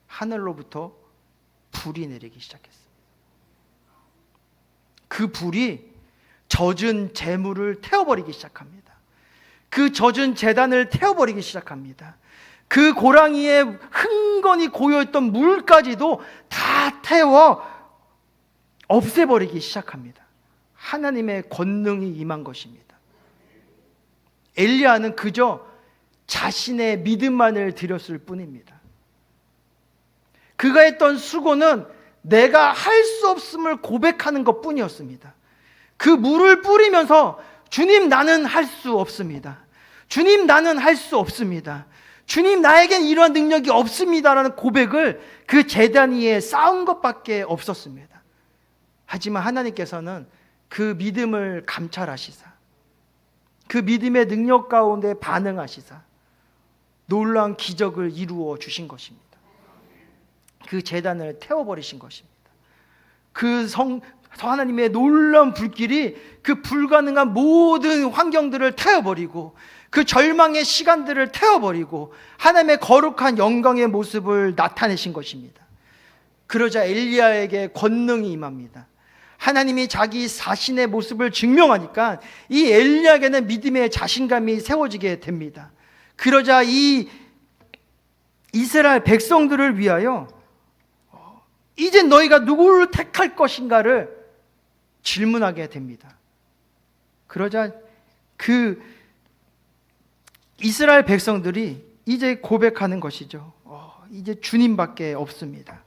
하늘로부터 불이 내리기 시작했습니다. 그 불이 젖은 재물을 태워버리기 시작합니다. 그 젖은 제단을 태워버리기 시작합니다. 그 고랑이에 흥건히 고여있던 물까지도 다 태워 없애버리기 시작합니다. 하나님의 권능이 임한 것입니다. 엘리야는 그저 자신의 믿음만을 드렸을 뿐입니다. 그가 했던 수고는 내가 할 수 없음을 고백하는 것 뿐이었습니다. 그 물을 뿌리면서 주님, 나는 할 수 없습니다. 주님, 나는 할 수 없습니다. 주님, 나에겐 이러한 능력이 없습니다라는 고백을 그 제단 위에 쌓은 것밖에 없었습니다. 하지만 하나님께서는 그 믿음을 감찰하시사, 그 믿음의 능력 가운데 반응하시사 놀라운 기적을 이루어 주신 것입니다. 그 제단을 태워버리신 것입니다. 그 하나님의 놀라운 불길이 그 불가능한 모든 환경들을 태워버리고 그 절망의 시간들을 태워버리고 하나님의 거룩한 영광의 모습을 나타내신 것입니다. 그러자 엘리야에게 권능이 임합니다. 하나님이 자기 자신의 모습을 증명하니까 이 엘리야에게는 믿음의 자신감이 세워지게 됩니다. 그러자 이 이스라엘 백성들을 위하여 이제 너희가 누구를 택할 것인가를 질문하게 됩니다. 그러자 그 이스라엘 백성들이 이제 고백하는 것이죠. 이제 주님밖에 없습니다.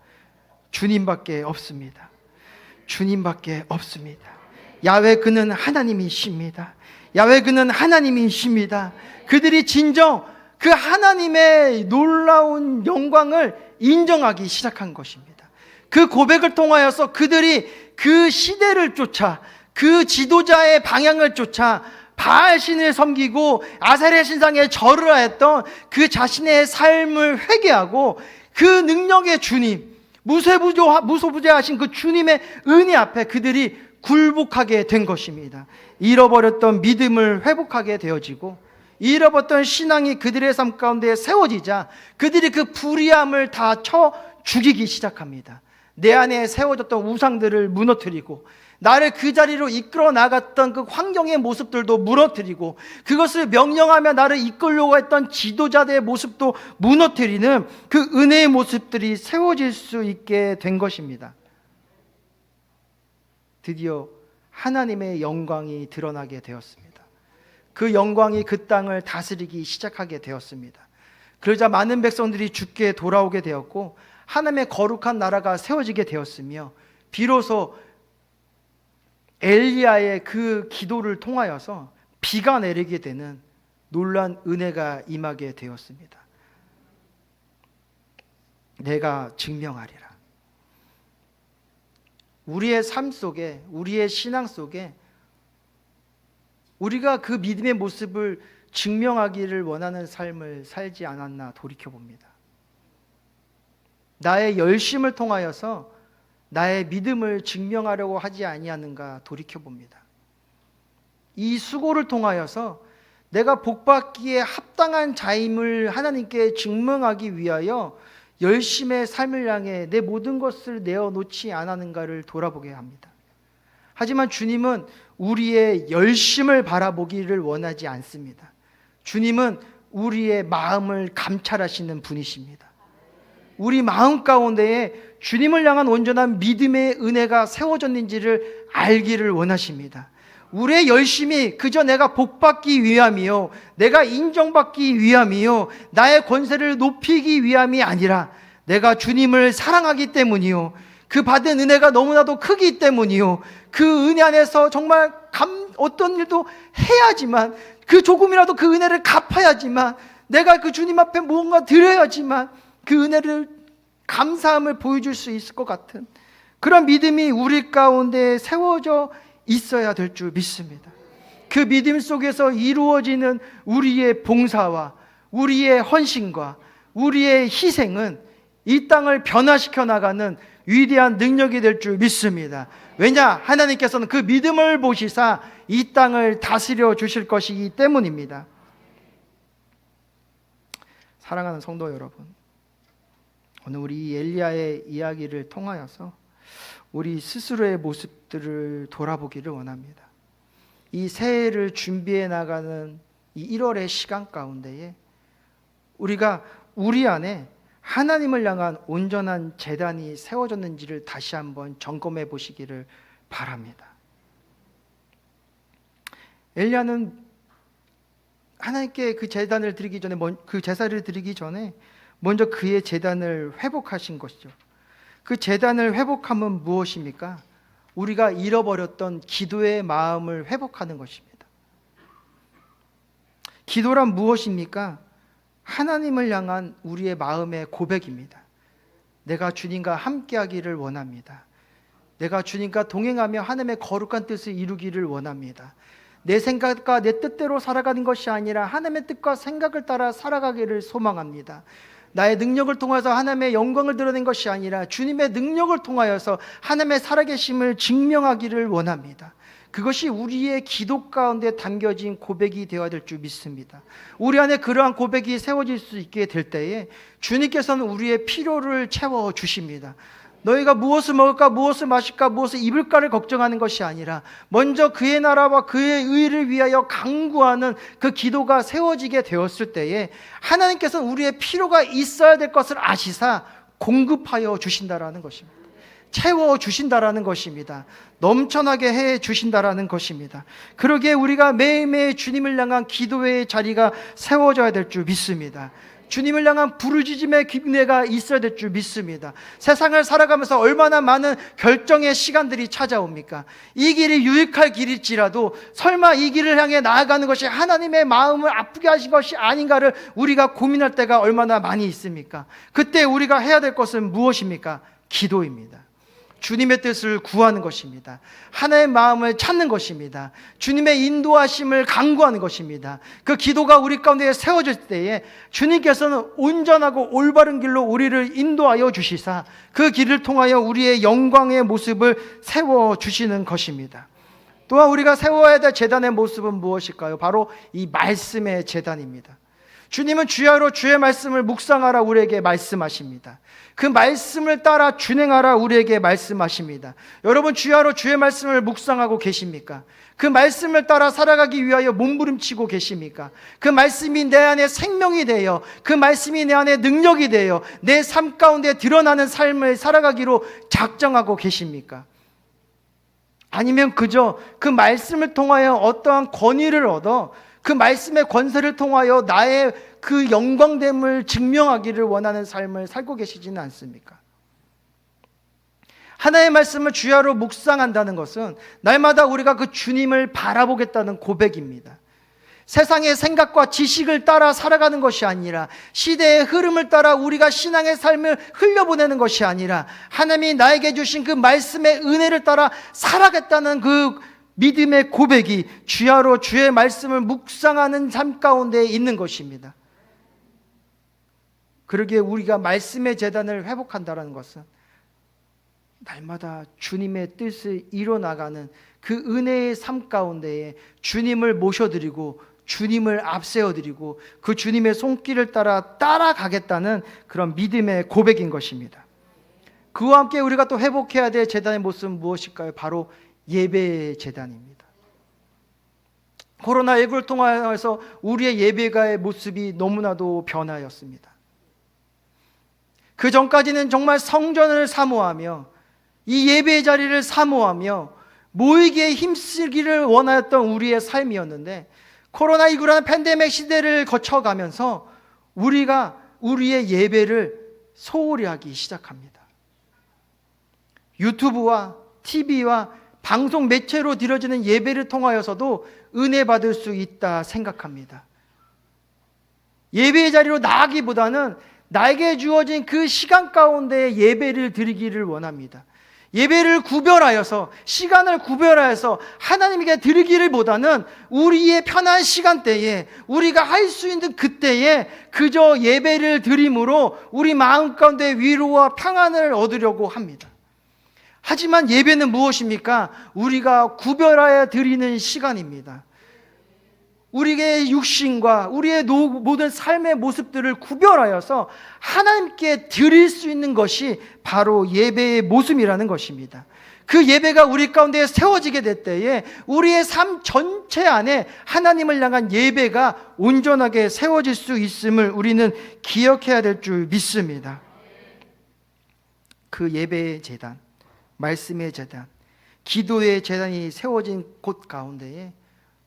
주님밖에 없습니다. 주님밖에 없습니다. 야훼 그는 하나님이십니다. 야훼 그는 하나님이십니다. 그들이 진정 그 하나님의 놀라운 영광을 인정하기 시작한 것입니다. 그 고백을 통하여서 그들이 그 시대를 쫓아 그 지도자의 방향을 쫓아 바알신을 섬기고 아세레 신상에 절을 하였던 그 자신의 삶을 회개하고 그 능력의 주님, 무소부재하신 그 주님의 은혜 앞에 그들이 굴복하게 된 것입니다. 잃어버렸던 믿음을 회복하게 되어지고 잃어버렸던 신앙이 그들의 삶 가운데 세워지자 그들이 그 불의함을 다 쳐 죽이기 시작합니다. 내 안에 세워졌던 우상들을 무너뜨리고 나를 그 자리로 이끌어 나갔던 그 환경의 모습들도 무너뜨리고 그것을 명령하며 나를 이끌려고 했던 지도자들의 모습도 무너뜨리는 그 은혜의 모습들이 세워질 수 있게 된 것입니다. 드디어 하나님의 영광이 드러나게 되었습니다. 그 영광이 그 땅을 다스리기 시작하게 되었습니다. 그러자 많은 백성들이 주께 돌아오게 되었고 하나님의 거룩한 나라가 세워지게 되었으며 비로소 엘리야의 그 기도를 통하여서 비가 내리게 되는 놀라운 은혜가 임하게 되었습니다. 내가 증명하리라. 우리의 삶 속에, 우리의 신앙 속에 우리가 그 믿음의 모습을 증명하기를 원하는 삶을 살지 않았나 돌이켜봅니다. 나의 열심을 통하여서 나의 믿음을 증명하려고 하지 아니하는가 돌이켜봅니다. 이 수고를 통하여서 내가 복받기에 합당한 자임을 하나님께 증명하기 위하여 열심의 삶을 향해 내 모든 것을 내어놓지 않았는가를 돌아보게 합니다. 하지만 주님은 우리의 열심을 바라보기를 원하지 않습니다. 주님은 우리의 마음을 감찰하시는 분이십니다. 우리 마음 가운데에 주님을 향한 온전한 믿음의 은혜가 세워졌는지를 알기를 원하십니다. 우리의 열심이 그저 내가 복받기 위함이요, 내가 인정받기 위함이요, 나의 권세를 높이기 위함이 아니라 내가 주님을 사랑하기 때문이요, 그 받은 은혜가 너무나도 크기 때문이요, 그 은혜 안에서 정말 어떤 일도 해야지만, 그 조금이라도 그 은혜를 갚아야지만, 내가 그 주님 앞에 무언가 드려야지만 그 은혜를 감사함을 보여줄 수 있을 것 같은 그런 믿음이 우리 가운데 세워져 있어야 될 줄 믿습니다. 그 믿음 속에서 이루어지는 우리의 봉사와 우리의 헌신과 우리의 희생은 이 땅을 변화시켜 나가는 위대한 능력이 될 줄 믿습니다. 왜냐? 하나님께서는 그 믿음을 보시사 이 땅을 다스려 주실 것이기 때문입니다. 사랑하는 성도 여러분, 오늘 우리 엘리야의 이야기를 통하여서 우리 스스로의 모습들을 돌아보기를 원합니다. 이 새해를 준비해 나가는 이 1월의 시간 가운데에 우리가 우리 안에 하나님을 향한 온전한 제단이 세워졌는지를 다시 한번 점검해 보시기를 바랍니다. 엘리야는 하나님께 그 제단을 드리기 전에, 그 제사를 드리기 전에 먼저 그의 제단을 회복하신 것이죠. 그 제단을 회복하면 무엇입니까? 우리가 잃어버렸던 기도의 마음을 회복하는 것입니다. 기도란 무엇입니까? 하나님을 향한 우리의 마음의 고백입니다. 내가 주님과 함께하기를 원합니다. 내가 주님과 동행하며 하나님의 거룩한 뜻을 이루기를 원합니다. 내 생각과 내 뜻대로 살아가는 것이 아니라 하나님의 뜻과 생각을 따라 살아가기를 소망합니다. 나의 능력을 통해서 하나님의 영광을 드러낸 것이 아니라 주님의 능력을 통하여서 하나님의 살아계심을 증명하기를 원합니다. 그것이 우리의 기도 가운데 담겨진 고백이 되어야 될 줄 믿습니다. 우리 안에 그러한 고백이 세워질 수 있게 될 때에 주님께서는 우리의 필요를 채워주십니다. 너희가 무엇을 먹을까, 무엇을 마실까, 무엇을 입을까를 걱정하는 것이 아니라 먼저 그의 나라와 그의 의를 위하여 간구하는 그 기도가 세워지게 되었을 때에 하나님께서는 우리의 필요가 있어야 될 것을 아시사 공급하여 주신다라는 것입니다. 채워주신다라는 것입니다. 넘쳐나게 해주신다라는 것입니다. 그러기에 우리가 매일매일 주님을 향한 기도의 자리가 세워져야 될 줄 믿습니다. 주님을 향한 부르짖음의 기회가 있어야 될 줄 믿습니다. 세상을 살아가면서 얼마나 많은 결정의 시간들이 찾아옵니까? 이 길이 유익할 길일지라도 설마 이 길을 향해 나아가는 것이 하나님의 마음을 아프게 하신 것이 아닌가를 우리가 고민할 때가 얼마나 많이 있습니까? 그때 우리가 해야 될 것은 무엇입니까? 기도입니다. 주님의 뜻을 구하는 것입니다. 하나님의 마음을 찾는 것입니다. 주님의 인도하심을 간구하는 것입니다. 그 기도가 우리 가운데 세워질 때에 주님께서는 온전하고 올바른 길로 우리를 인도하여 주시사 그 길을 통하여 우리의 영광의 모습을 세워주시는 것입니다. 또한 우리가 세워야 될 제단의 모습은 무엇일까요? 바로 이 말씀의 제단입니다. 주님은 주야로 주의 말씀을 묵상하라 우리에게 말씀하십니다. 그 말씀을 따라 준행하라 우리에게 말씀하십니다. 여러분 주야로 주의 말씀을 묵상하고 계십니까? 그 말씀을 따라 살아가기 위하여 몸부림치고 계십니까? 그 말씀이 내 안에 생명이 되어 그 말씀이 내 안에 능력이 되어 내 삶 가운데 드러나는 삶을 살아가기로 작정하고 계십니까? 아니면 그저 그 말씀을 통하여 어떠한 권위를 얻어 그 말씀의 권세를 통하여 나의 그 영광됨을 증명하기를 원하는 삶을 살고 계시지는 않습니까? 하나님의 말씀을 주야로 묵상한다는 것은 날마다 우리가 그 주님을 바라보겠다는 고백입니다. 세상의 생각과 지식을 따라 살아가는 것이 아니라 시대의 흐름을 따라 우리가 신앙의 삶을 흘려보내는 것이 아니라 하나님이 나에게 주신 그 말씀의 은혜를 따라 살아가겠다는 그 믿음의 고백이 주야로 주의 말씀을 묵상하는 삶 가운데 있는 것입니다. 그러기에 우리가 말씀의 제단을 회복한다는 것은 날마다 주님의 뜻을 이뤄나가는 그 은혜의 삶 가운데에 주님을 모셔드리고 주님을 앞세워드리고 그 주님의 손길을 따라가겠다는 그런 믿음의 고백인 것입니다. 그와 함께 우리가 또 회복해야 될 제단의 모습은 무엇일까요? 바로 예배 제단입니다. 코로나19를 통해서 우리의 예배가의 모습이 너무나도 변하였습니다. 그 전까지는 정말 성전을 사모하며 이 예배의 자리를 사모하며 모이기에 힘쓰기를 원하였던 우리의 삶이었는데, 코로나19라는 팬데믹 시대를 거쳐가면서 우리가 우리의 예배를 소홀히 하기 시작합니다. 유튜브와 TV와 방송 매체로 드려지는 예배를 통하여서도 은혜 받을 수 있다 생각합니다. 예배의 자리로 나가기보다는 나에게 주어진 그 시간 가운데 예배를 드리기를 원합니다. 예배를 구별하여서, 시간을 구별하여서 하나님께 드리기를 보다는 우리의 편한 시간대에, 우리가 할 수 있는 그때에 그저 예배를 드림으로 우리 마음 가운데 위로와 평안을 얻으려고 합니다. 하지만 예배는 무엇입니까? 우리가 구별하여 드리는 시간입니다. 우리의 육신과 우리의 모든 삶의 모습들을 구별하여서 하나님께 드릴 수 있는 것이 바로 예배의 모습이라는 것입니다. 그 예배가 우리 가운데 세워지게 될 때에 우리의 삶 전체 안에 하나님을 향한 예배가 온전하게 세워질 수 있음을 우리는 기억해야 될 줄 믿습니다. 그 예배의 제단, 말씀의 제단, 기도의 제단이 세워진 곳 가운데에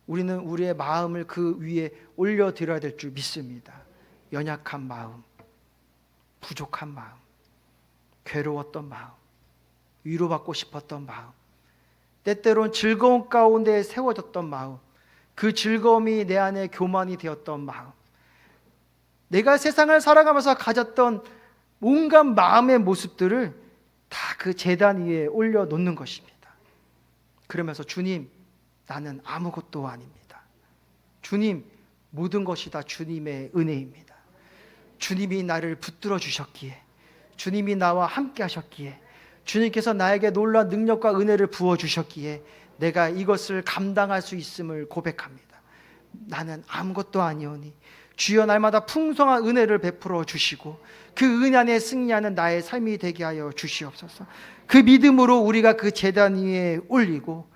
우리는 우리의 마음을 그 위에 올려드려야 될 줄 믿습니다. 연약한 마음, 부족한 마음, 괴로웠던 마음, 위로받고 싶었던 마음, 때때론 즐거움 가운데 세워졌던 마음, 그 즐거움이 내 안에 교만이 되었던 마음, 내가 세상을 살아가면서 가졌던 온갖 마음의 모습들을 다 그 제단 위에 올려놓는 것입니다. 그러면서 주님, 나는 아무것도 아닙니다. 주님, 모든 것이 다 주님의 은혜입니다. 주님이 나를 붙들어 주셨기에, 주님이 나와 함께 하셨기에, 주님께서 나에게 놀라운 능력과 은혜를 부어 주셨기에 내가 이것을 감당할 수 있음을 고백합니다. 나는 아무것도 아니오니 주여 날마다 풍성한 은혜를 베풀어 주시고 그 은혜 안에 승리하는 나의 삶이 되게 하여 주시옵소서. 그 믿음으로 우리가 그 제단 위에 올리고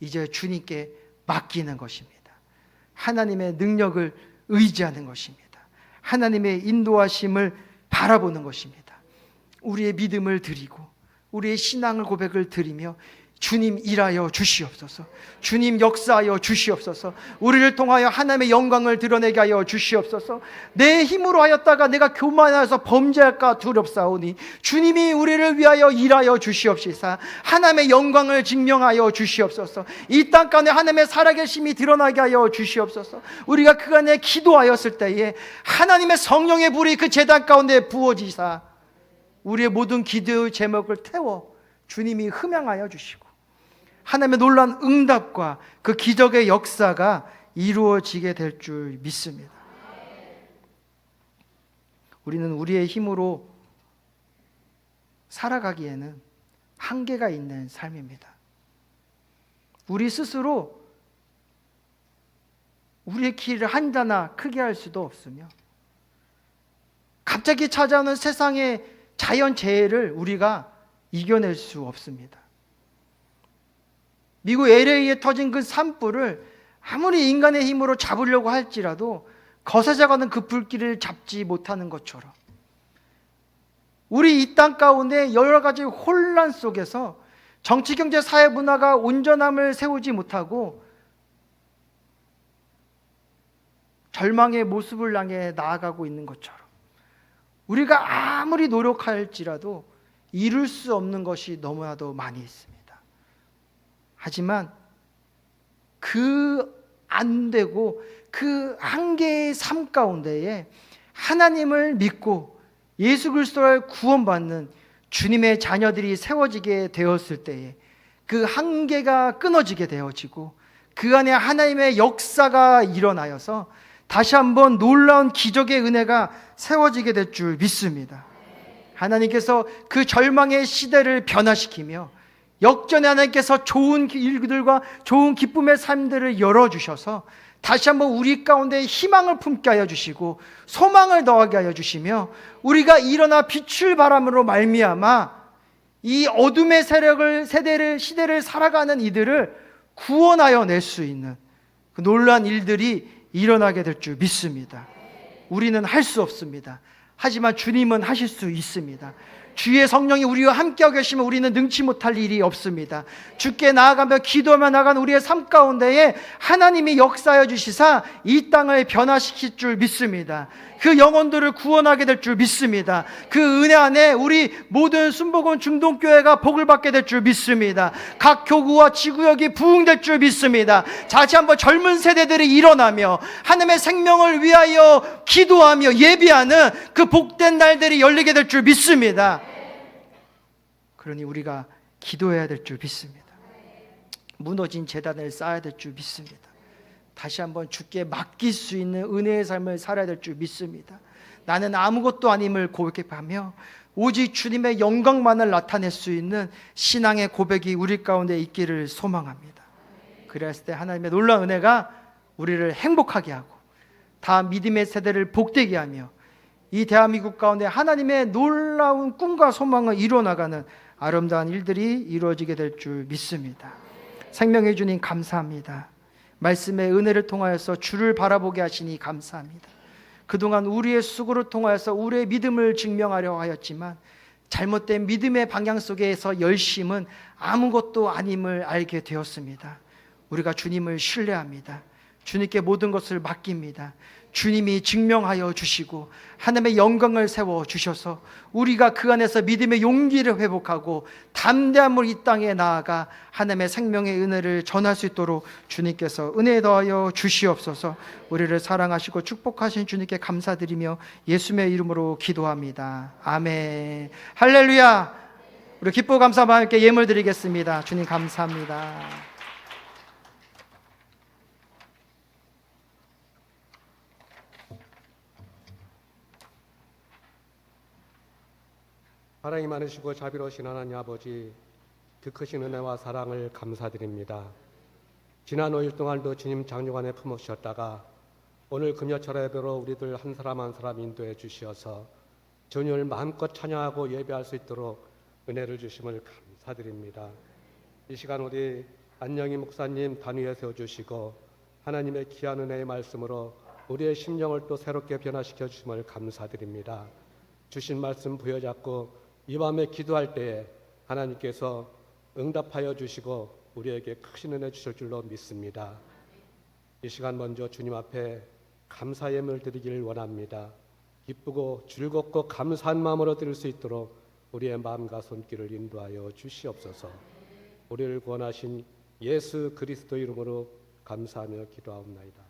이제 주님께 맡기는 것입니다. 하나님의 능력을 의지하는 것입니다. 하나님의 인도하심을 바라보는 것입니다. 우리의 믿음을 드리고 우리의 신앙을 고백을 드리며 주님 일하여 주시옵소서. 주님 역사하여 주시옵소서. 우리를 통하여 하나님의 영광을 드러내게 하여 주시옵소서. 내 힘으로 하였다가 내가 교만하여서 범죄할까 두렵사오니 주님이 우리를 위하여 일하여 주시옵시사. 하나님의 영광을 증명하여 주시옵소서. 이 땅 가운데 하나님의 살아계심이 드러나게 하여 주시옵소서. 우리가 그 안에 기도하였을 때에 하나님의 성령의 불이 그 제단 가운데 부어지사 우리의 모든 기도의 제목을 태워 주님이 흠양하여 주시고 하나님의 놀라운 응답과 그 기적의 역사가 이루어지게 될 줄 믿습니다. 우리는 우리의 힘으로 살아가기에는 한계가 있는 삶입니다. 우리 스스로 우리의 길을 한자나 크게 할 수도 없으며 갑자기 찾아오는 세상의 자연재해를 우리가 이겨낼 수 없습니다. 미국 LA에 터진 그 산불을 아무리 인간의 힘으로 잡으려고 할지라도 거세져가는 그 불길을 잡지 못하는 것처럼 우리 이 땅 가운데 여러 가지 혼란 속에서 정치, 경제, 사회, 문화가 온전함을 세우지 못하고 절망의 모습을 향해 나아가고 있는 것처럼 우리가 아무리 노력할지라도 이룰 수 없는 것이 너무나도 많이 있습니다. 하지만 그 안 되고 그 한계의 삶 가운데에 하나님을 믿고 예수 그리스도를 구원받는 주님의 자녀들이 세워지게 되었을 때에 그 한계가 끊어지게 되어지고 그 안에 하나님의 역사가 일어나여서 다시 한번 놀라운 기적의 은혜가 세워지게 될 줄 믿습니다. 하나님께서 그 절망의 시대를 변화시키며 역전에 하나님께서 좋은 일들과 좋은 기쁨의 삶들을 열어주셔서 다시 한번 우리 가운데 희망을 품게 하여 주시고 소망을 더하게 하여 주시며 우리가 일어나 빛을 바람으로 말미암아 이 어둠의 시대를 살아가는 이들을 구원하여 낼 수 있는 그 놀라운 일들이 일어나게 될 줄 믿습니다. 우리는 할 수 없습니다. 하지만 주님은 하실 수 있습니다. 주의 성령이 우리와 함께하고 계시면 우리는 능치 못할 일이 없습니다. 주께 나아가며 기도하며 나가는 우리의 삶 가운데에 하나님이 역사하여 주시사 이 땅을 변화시킬 줄 믿습니다. 그 영혼들을 구원하게 될 줄 믿습니다. 그 은혜 안에 우리 모든 순복음 중동교회가 복을 받게 될 줄 믿습니다. 각 교구와 지구역이 부흥될 줄 믿습니다. 다시 한번 젊은 세대들이 일어나며 하나님의 생명을 위하여 기도하며 예비하는 그 복된 날들이 열리게 될 줄 믿습니다. 그러니 우리가 기도해야 될 줄 믿습니다. 무너진 제단을 쌓아야 될 줄 믿습니다. 다시 한번 주께 맡길 수 있는 은혜의 삶을 살아야 될 줄 믿습니다. 나는 아무것도 아님을 고백하며 오직 주님의 영광만을 나타낼 수 있는 신앙의 고백이 우리 가운데 있기를 소망합니다. 그랬을 때 하나님의 놀라운 은혜가 우리를 행복하게 하고 다 믿음의 세대를 복되게 하며 이 대한민국 가운데 하나님의 놀라운 꿈과 소망을 이루어나가는 아름다운 일들이 이루어지게 될 줄 믿습니다. 생명의 주님 감사합니다. 말씀의 은혜를 통하여서 주를 바라보게 하시니 감사합니다. 그동안 우리의 수고를 통하여서 우리의 믿음을 증명하려 하였지만 잘못된 믿음의 방향 속에서 열심은 아무것도 아님을 알게 되었습니다. 우리가 주님을 신뢰합니다. 주님께 모든 것을 맡깁니다. 주님이 증명하여 주시고 하나님의 영광을 세워 주셔서 우리가 그 안에서 믿음의 용기를 회복하고 담대함으로 이 땅에 나아가 하나님의 생명의 은혜를 전할 수 있도록 주님께서 은혜 더하여 주시옵소서. 우리를 사랑하시고 축복하신 주님께 감사드리며 예수님의 이름으로 기도합니다. 아멘. 할렐루야. 우리 기쁘고 감사와 함께 예물 드리겠습니다. 주님 감사합니다. 사랑이 많으시고 자비로우신 하나님 아버지, 그 크신 은혜와 사랑을 감사드립니다. 지난 5일 동안도 주님 장육안에 품으셨다가 오늘 금요철 예배로 우리들 한 사람 한 사람 인도해 주시어서 주님을 마음껏 찬양하고 예배할 수 있도록 은혜를 주심을 감사드립니다. 이 시간 우리 안영희 목사님 단위에 세워주시고 하나님의 귀한 은혜의 말씀으로 우리의 심령을 또 새롭게 변화시켜 주심을 감사드립니다. 주신 말씀 부여잡고 이 밤에 기도할 때에 하나님께서 응답하여 주시고 우리에게 크신 은혜 주실 줄로 믿습니다. 이 시간 먼저 주님 앞에 감사 예물 드리기를 원합니다. 기쁘고 즐겁고 감사한 마음으로 드릴 수 있도록 우리의 마음과 손길을 인도하여 주시옵소서. 우리를 구원하신 예수 그리스도 이름으로 감사하며 기도하옵나이다.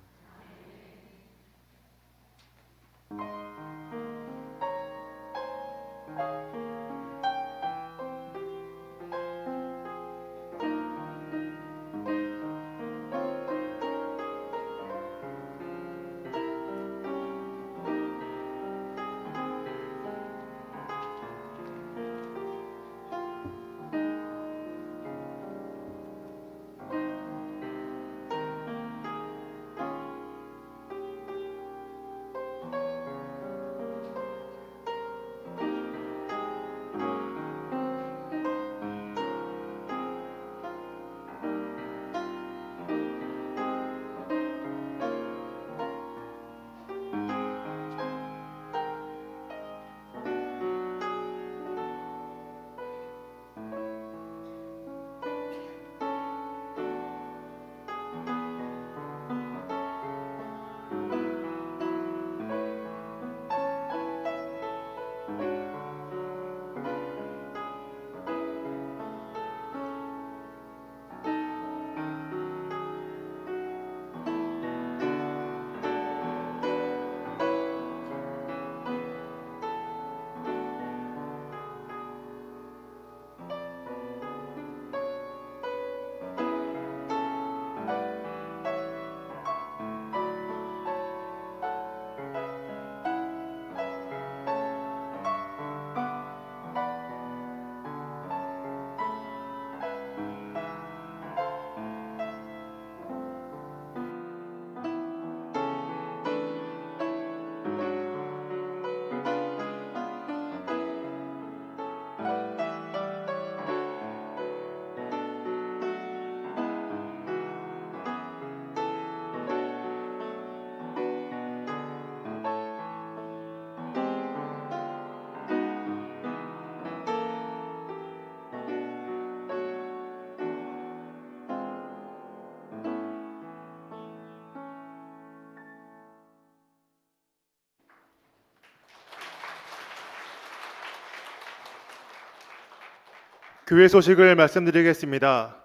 교회 소식을 말씀드리겠습니다.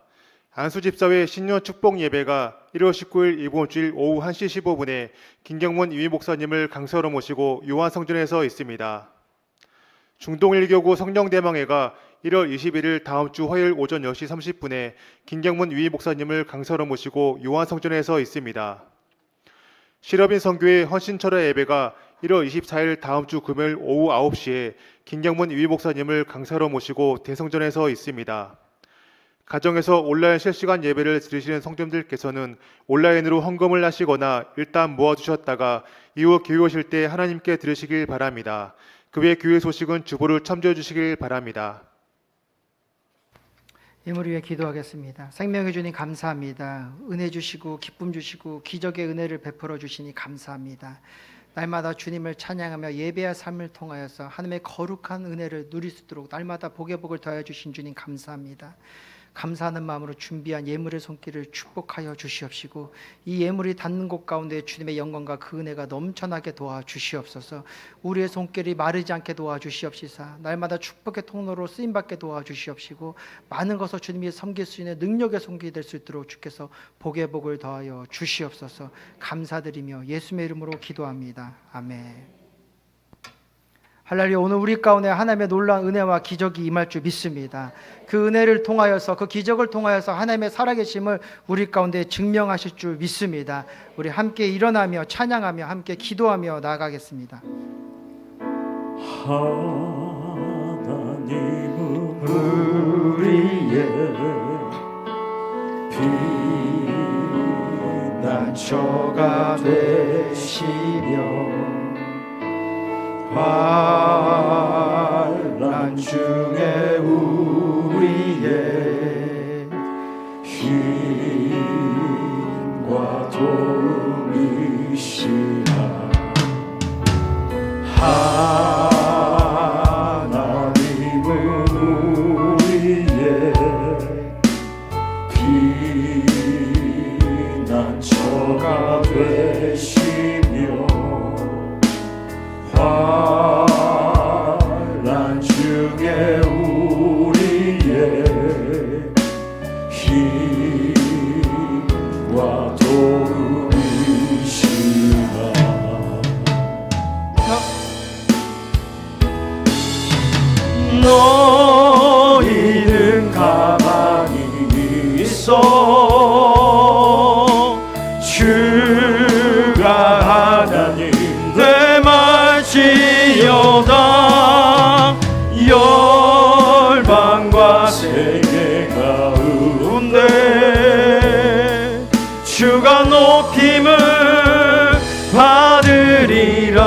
안수집사회 신년 축복 예배가 1월 19일 이번 주일 오후 1시 15분에 김경문 이휘 목사님을 강사로 모시고 요한성전에서 있습니다. 중동일교구 성령대망회가 1월 21일 다음 주 화요일 오전 10시 30분에 김경문 이휘 목사님을 강사로 모시고 요한성전에서 있습니다. 실업인 선교회 헌신철야 예배가 1월 24일 다음 주 금요일 오후 9시에 김경문 이휘 목사님을 강사로 모시고 대성전에서 있습니다. 가정에서 온라인 실시간 예배를 들으시는 성도님들께서는 온라인으로 헌금을 하시거나 일단 모아두셨다가 이후 교회 오실 때 하나님께 들으시길 바랍니다. 그 외 교회 소식은 주보를 참조해 주시길 바랍니다. 예물 위해 기도하겠습니다. 생명의 주님 감사합니다. 은혜 주시고 기쁨 주시고 기적의 은혜를 베풀어 주시니 감사합니다. 날마다 주님을 찬양하며 예배의 삶을 통하여서 하나님의 거룩한 은혜를 누릴 수 있도록 날마다 복의 복을 더해 주신 주님 감사합니다. 감사하는 마음으로 준비한 예물의 손길을 축복하여 주시옵시고 이 예물이 닿는 곳 가운데 주님의 영광과 그 은혜가 넘쳐나게 도와주시옵소서. 우리의 손길이 마르지 않게 도와주시옵시사 날마다 축복의 통로로 쓰임받게 도와주시옵시고 많은 것을 주님이 섬길 수 있는 능력의 손길이 될 수 있도록 주께서 복의 복을 더하여 주시옵소서. 감사드리며 예수의 이름으로 기도합니다. 아멘. 할렐루야. 오늘 우리 가운데 하나님의 놀라운 은혜와 기적이 임할 줄 믿습니다. 그 은혜를 통하여서 그 기적을 통하여서 하나님의 살아계심을 우리 가운데 증명하실 줄 믿습니다. 우리 함께 일어나며 찬양하며 함께 기도하며 나아가겠습니다. 하나님은 우리의 피난처가 되시며 환난 중에 우리의 힘과 도움이시라. 하나님은 우리의 피난처가 되시며 환난 중에 우리의 힘과 도움이시라. 너희는 가만히 있어 주가 하나님 내 말지어다. 열방과 세계 가운데 주가 높임을 받으리라.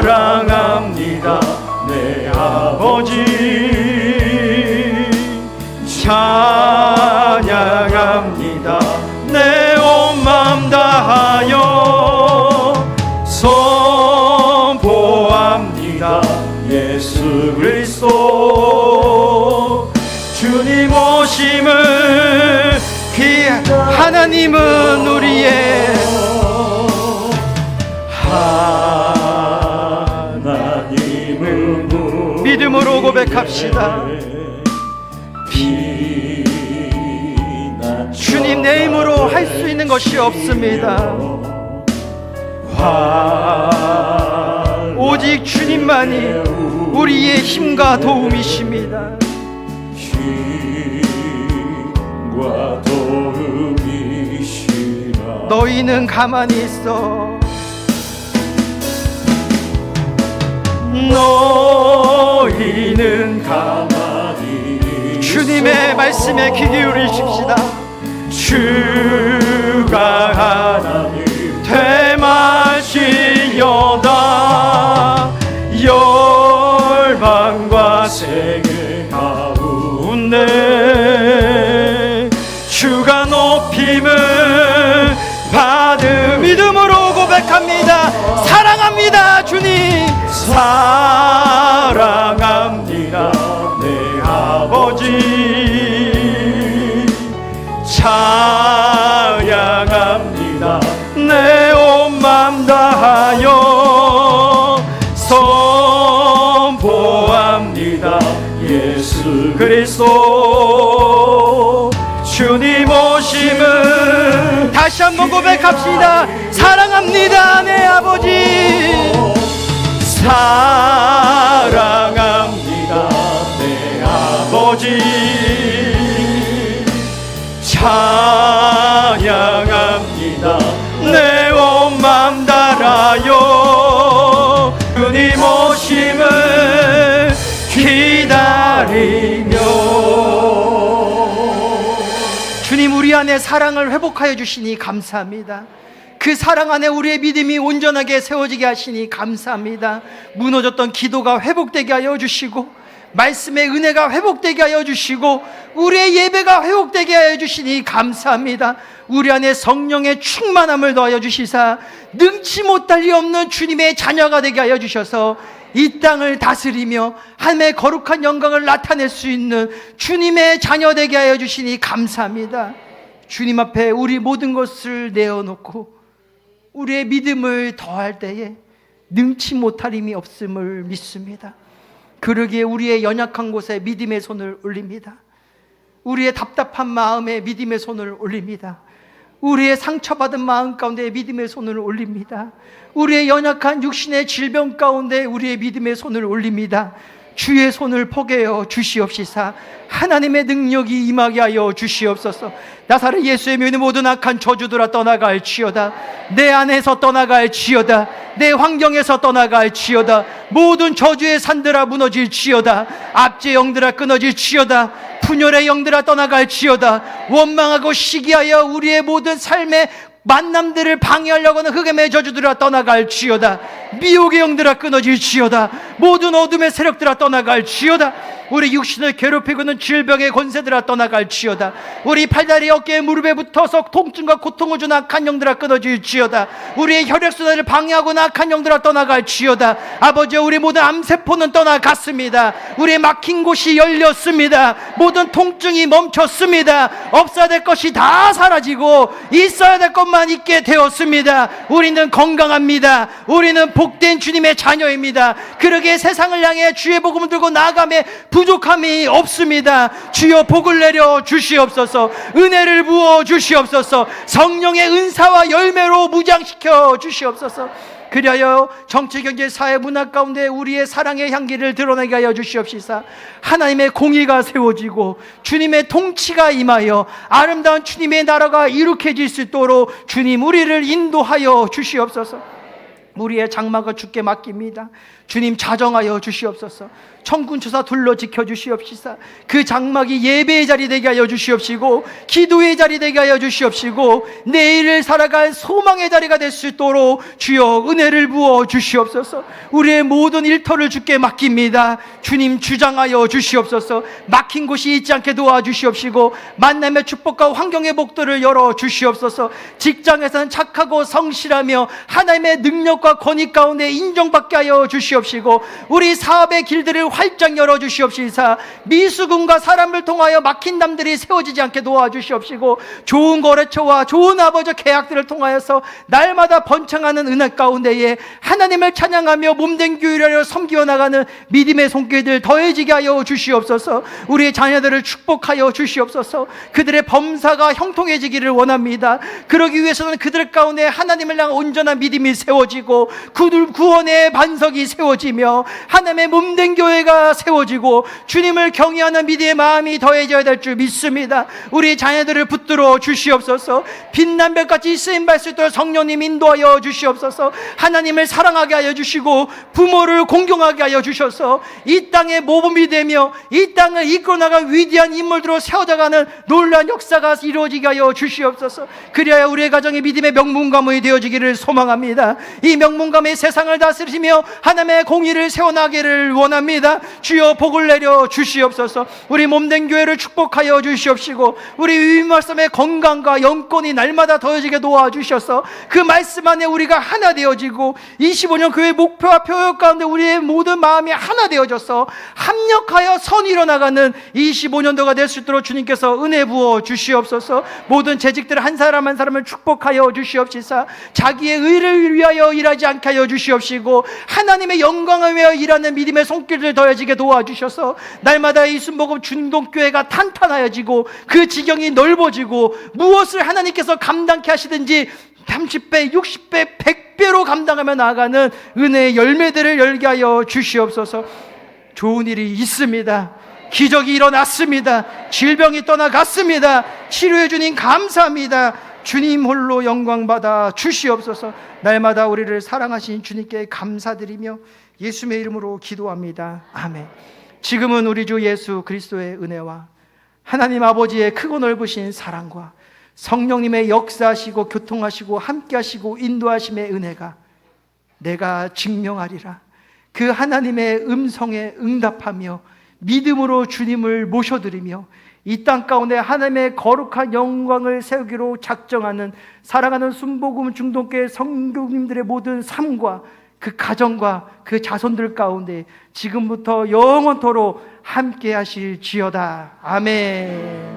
사랑합니다 내 아버지. 찬양합니다 내 온 맘 다하여. 선포합니다 예수 그리스도 주님 오심을. 하나님은 우리의 하나님은 믿음으로 고백합시다. 주님 내 힘으로 할 수 있는 것이 없습니다. 오직 주님만이 우리의 힘과 도움이십니다. 힘과 도움이시라. 너희는 가만히 있어. 너희는 가만히 주님의 말씀에 귀 기울이십시다. 주가 하나님 되마시려다. 열방과 세계 가운데 주가 높임을 받음. 믿음으로 고백합니다. 사랑합니다 주님. 사랑합니다 내 아버지. 찬양합니다 내 온 맘 다하여. 예수 그리스도 주님 오심을 다시 한번 고백합시다. 사랑합니다 내 아버지, 사랑합니다 내 아버지, 찬양합니다 내 온 맘 달아요. 주님 오심을 기다리며. 주님 우리 안에 사랑을 회복하여 주시니 감사합니다. 그 사랑 안에 우리의 믿음이 온전하게 세워지게 하시니 감사합니다. 무너졌던 기도가 회복되게 하여 주시고, 말씀의 은혜가 회복되게 하여 주시고, 우리의 예배가 회복되게 하여 주시니 감사합니다. 우리 안에 성령의 충만함을 더하여 주시사 능치 못할 리 없는 주님의 자녀가 되게 하여 주셔서 이 땅을 다스리며 하나님의 거룩한 영광을 나타낼 수 있는 주님의 자녀 되게 하여 주시니 감사합니다. 주님 앞에 우리 모든 것을 내어놓고 우리의 믿음을 더할 때에 능치 못할 힘이 없음을 믿습니다. 그러기에 우리의 연약한 곳에 믿음의 손을 올립니다. 우리의 답답한 마음에 믿음의 손을 올립니다. 우리의 상처받은 마음 가운데 믿음의 손을 올립니다. 우리의 연약한 육신의 질병 가운데 우리의 믿음의 손을 올립니다. 주의 손을 포개어 주시옵시사 하나님의 능력이 임하게 하여 주시옵소서. 나사렛 예수의 이름으로 모든 악한 저주들아 떠나갈지어다. 내 안에서 떠나갈지어다. 내 환경에서 떠나갈지어다. 모든 저주의 산들아 무너질지어다. 압제의 영들아 끊어질지어다. 분열의 영들아 떠나갈지어다. 원망하고 시기하여 우리의 모든 삶의 만남들을 방해하려고 하는 흑암의 저주들아 떠나갈지어다. 미혹의 영들아 끊어질지어다. 모든 어둠의 세력들아 떠나갈지어다. 우리 육신을 괴롭히고 있는 질병의 권세들아 떠나갈지어다. 우리 팔다리 어깨에 무릎에 붙어서 통증과 고통을 주는 악한 영들아 끊어질지어다. 우리의 혈액순환을 방해하고 있는 악한 영들아 떠나갈지어다. 아버지, 우리 모든 암세포는 떠나갔습니다. 우리의 막힌 곳이 열렸습니다. 모든 통증이 멈췄습니다. 없어야 될 것이 다 사라지고 있어야 될 것만 있게 되었습니다. 우리는 건강합니다. 우리는 복된 주님의 자녀입니다. 그러기에 세상을 향해 주의 복음을 들고 나아가며 부족함이 없습니다. 주여 복을 내려 주시옵소서. 은혜를 부어 주시옵소서. 성령의 은사와 열매로 무장시켜 주시옵소서. 그리하여 정치, 경제, 사회, 문화 가운데 우리의 사랑의 향기를 드러내게 하여 주시옵시사 하나님의 공의가 세워지고 주님의 통치가 임하여 아름다운 주님의 나라가 이룩해질 수 있도록 주님 우리를 인도하여 주시옵소서. 우리의 장막을 주께 맡깁니다. 주님 자정하여 주시옵소서. 천군천사 둘러 지켜주시옵시사 그 장막이 예배의 자리 되게 하여 주시옵시고 기도의 자리 되게 하여 주시옵시고 내일을 살아갈 소망의 자리가 될 수 있도록 주여 은혜를 부어 주시옵소서. 우리의 모든 일터를 주께 맡깁니다. 주님 주장하여 주시옵소서. 막힌 곳이 있지 않게 도와주시옵시고 만남의 축복과 환경의 복들을 열어 주시옵소서. 직장에서는 착하고 성실하며 하나님의 능력과 권위 가운데 인정받게 하여 주시옵시고 우리 사업의 길들을 활짝 열어주시옵시사 미수금과 사람을 통하여 막힌 담들이 세워지지 않게 도와주시옵시고 좋은 거래처와 좋은 아버지 계약들을 통하여서 날마다 번창하는 은혜 가운데에 하나님을 찬양하며 몸된 교회를 섬기어 나가는 믿음의 손길들 더해지게 하여 주시옵소서. 우리의 자녀들을 축복하여 주시옵소서. 그들의 범사가 형통해지기를 원합니다. 그러기 위해서는 그들 가운데 하나님을 향한 온전한 믿음이 세워지고 구원의 반석이 세워지며 하나님의 몸된 교회가 세워지고 주님을 경외하는 믿음의 마음이 더해져야 될 줄 믿습니다. 우리 자녀들을 붙들어 주시옵소서. 빛난 별같이 쓰임받을 수 있도록 성령님 인도하여 주시옵소서. 하나님을 사랑하게 하여 주시고 부모를 공경하게 하여 주셔서 이 땅의 모범이 되며 이 땅을 이끌어 나갈 위대한 인물들로 세워져가는 놀라운 역사가 이루어지게 하여 주시옵소서. 그리하여 우리의 가정이 믿음의 명문가문이 되어지기를 소망합니다. 이 명문가문이 세상을 다스리며 하나님의 공의를 세워나가기를 원합니다. 주여 복을 내려 주시옵소서. 우리 몸된 교회를 축복하여 주시옵시고 우리 위임 말씀의 건강과 영권이 날마다 더해지게 도와주셔서 그 말씀 안에 우리가 하나 되어지고 25년 교회 목표와 표역 가운데 우리의 모든 마음이 하나 되어져서 합력하여 선의로 나가는 25년도가 될 수 있도록 주님께서 은혜 부어 주시옵소서. 모든 재직들 한 사람 한 사람을 축복하여 주시옵시사 자기의 의를 위하여 일하지 않게 하여 주시옵시고 하나님의 영광을 위하여 일하는 믿음의 손길을 더해 되어지게 도와주셔서 날마다 이 순복음 중동교회가 탄탄하여지고 그 지경이 넓어지고 무엇을 하나님께서 감당케 하시든지 30배, 60배, 100배로 감당하며 나아가는 은혜의 열매들을 열게 하여 주시옵소서. 좋은 일이 있습니다. 기적이 일어났습니다. 질병이 떠나갔습니다. 치료해 주님 감사합니다. 주님 홀로 영광 받아 주시옵소서. 날마다 우리를 사랑하신 주님께 감사드리며 예수의 이름으로 기도합니다. 아멘. 지금은 우리 주 예수 그리스도의 은혜와 하나님 아버지의 크고 넓으신 사랑과 성령님의 역사하시고 교통하시고 함께하시고 인도하심의 은혜가 내가 증명하리라. 그 하나님의 음성에 응답하며 믿음으로 주님을 모셔드리며 이 땅 가운데 하나님의 거룩한 영광을 세우기로 작정하는 사랑하는 순복음 중동교회 성도님들의 모든 삶과 그 가정과 그 자손들 가운데 지금부터 영원토록 함께 하실지어다. 아멘.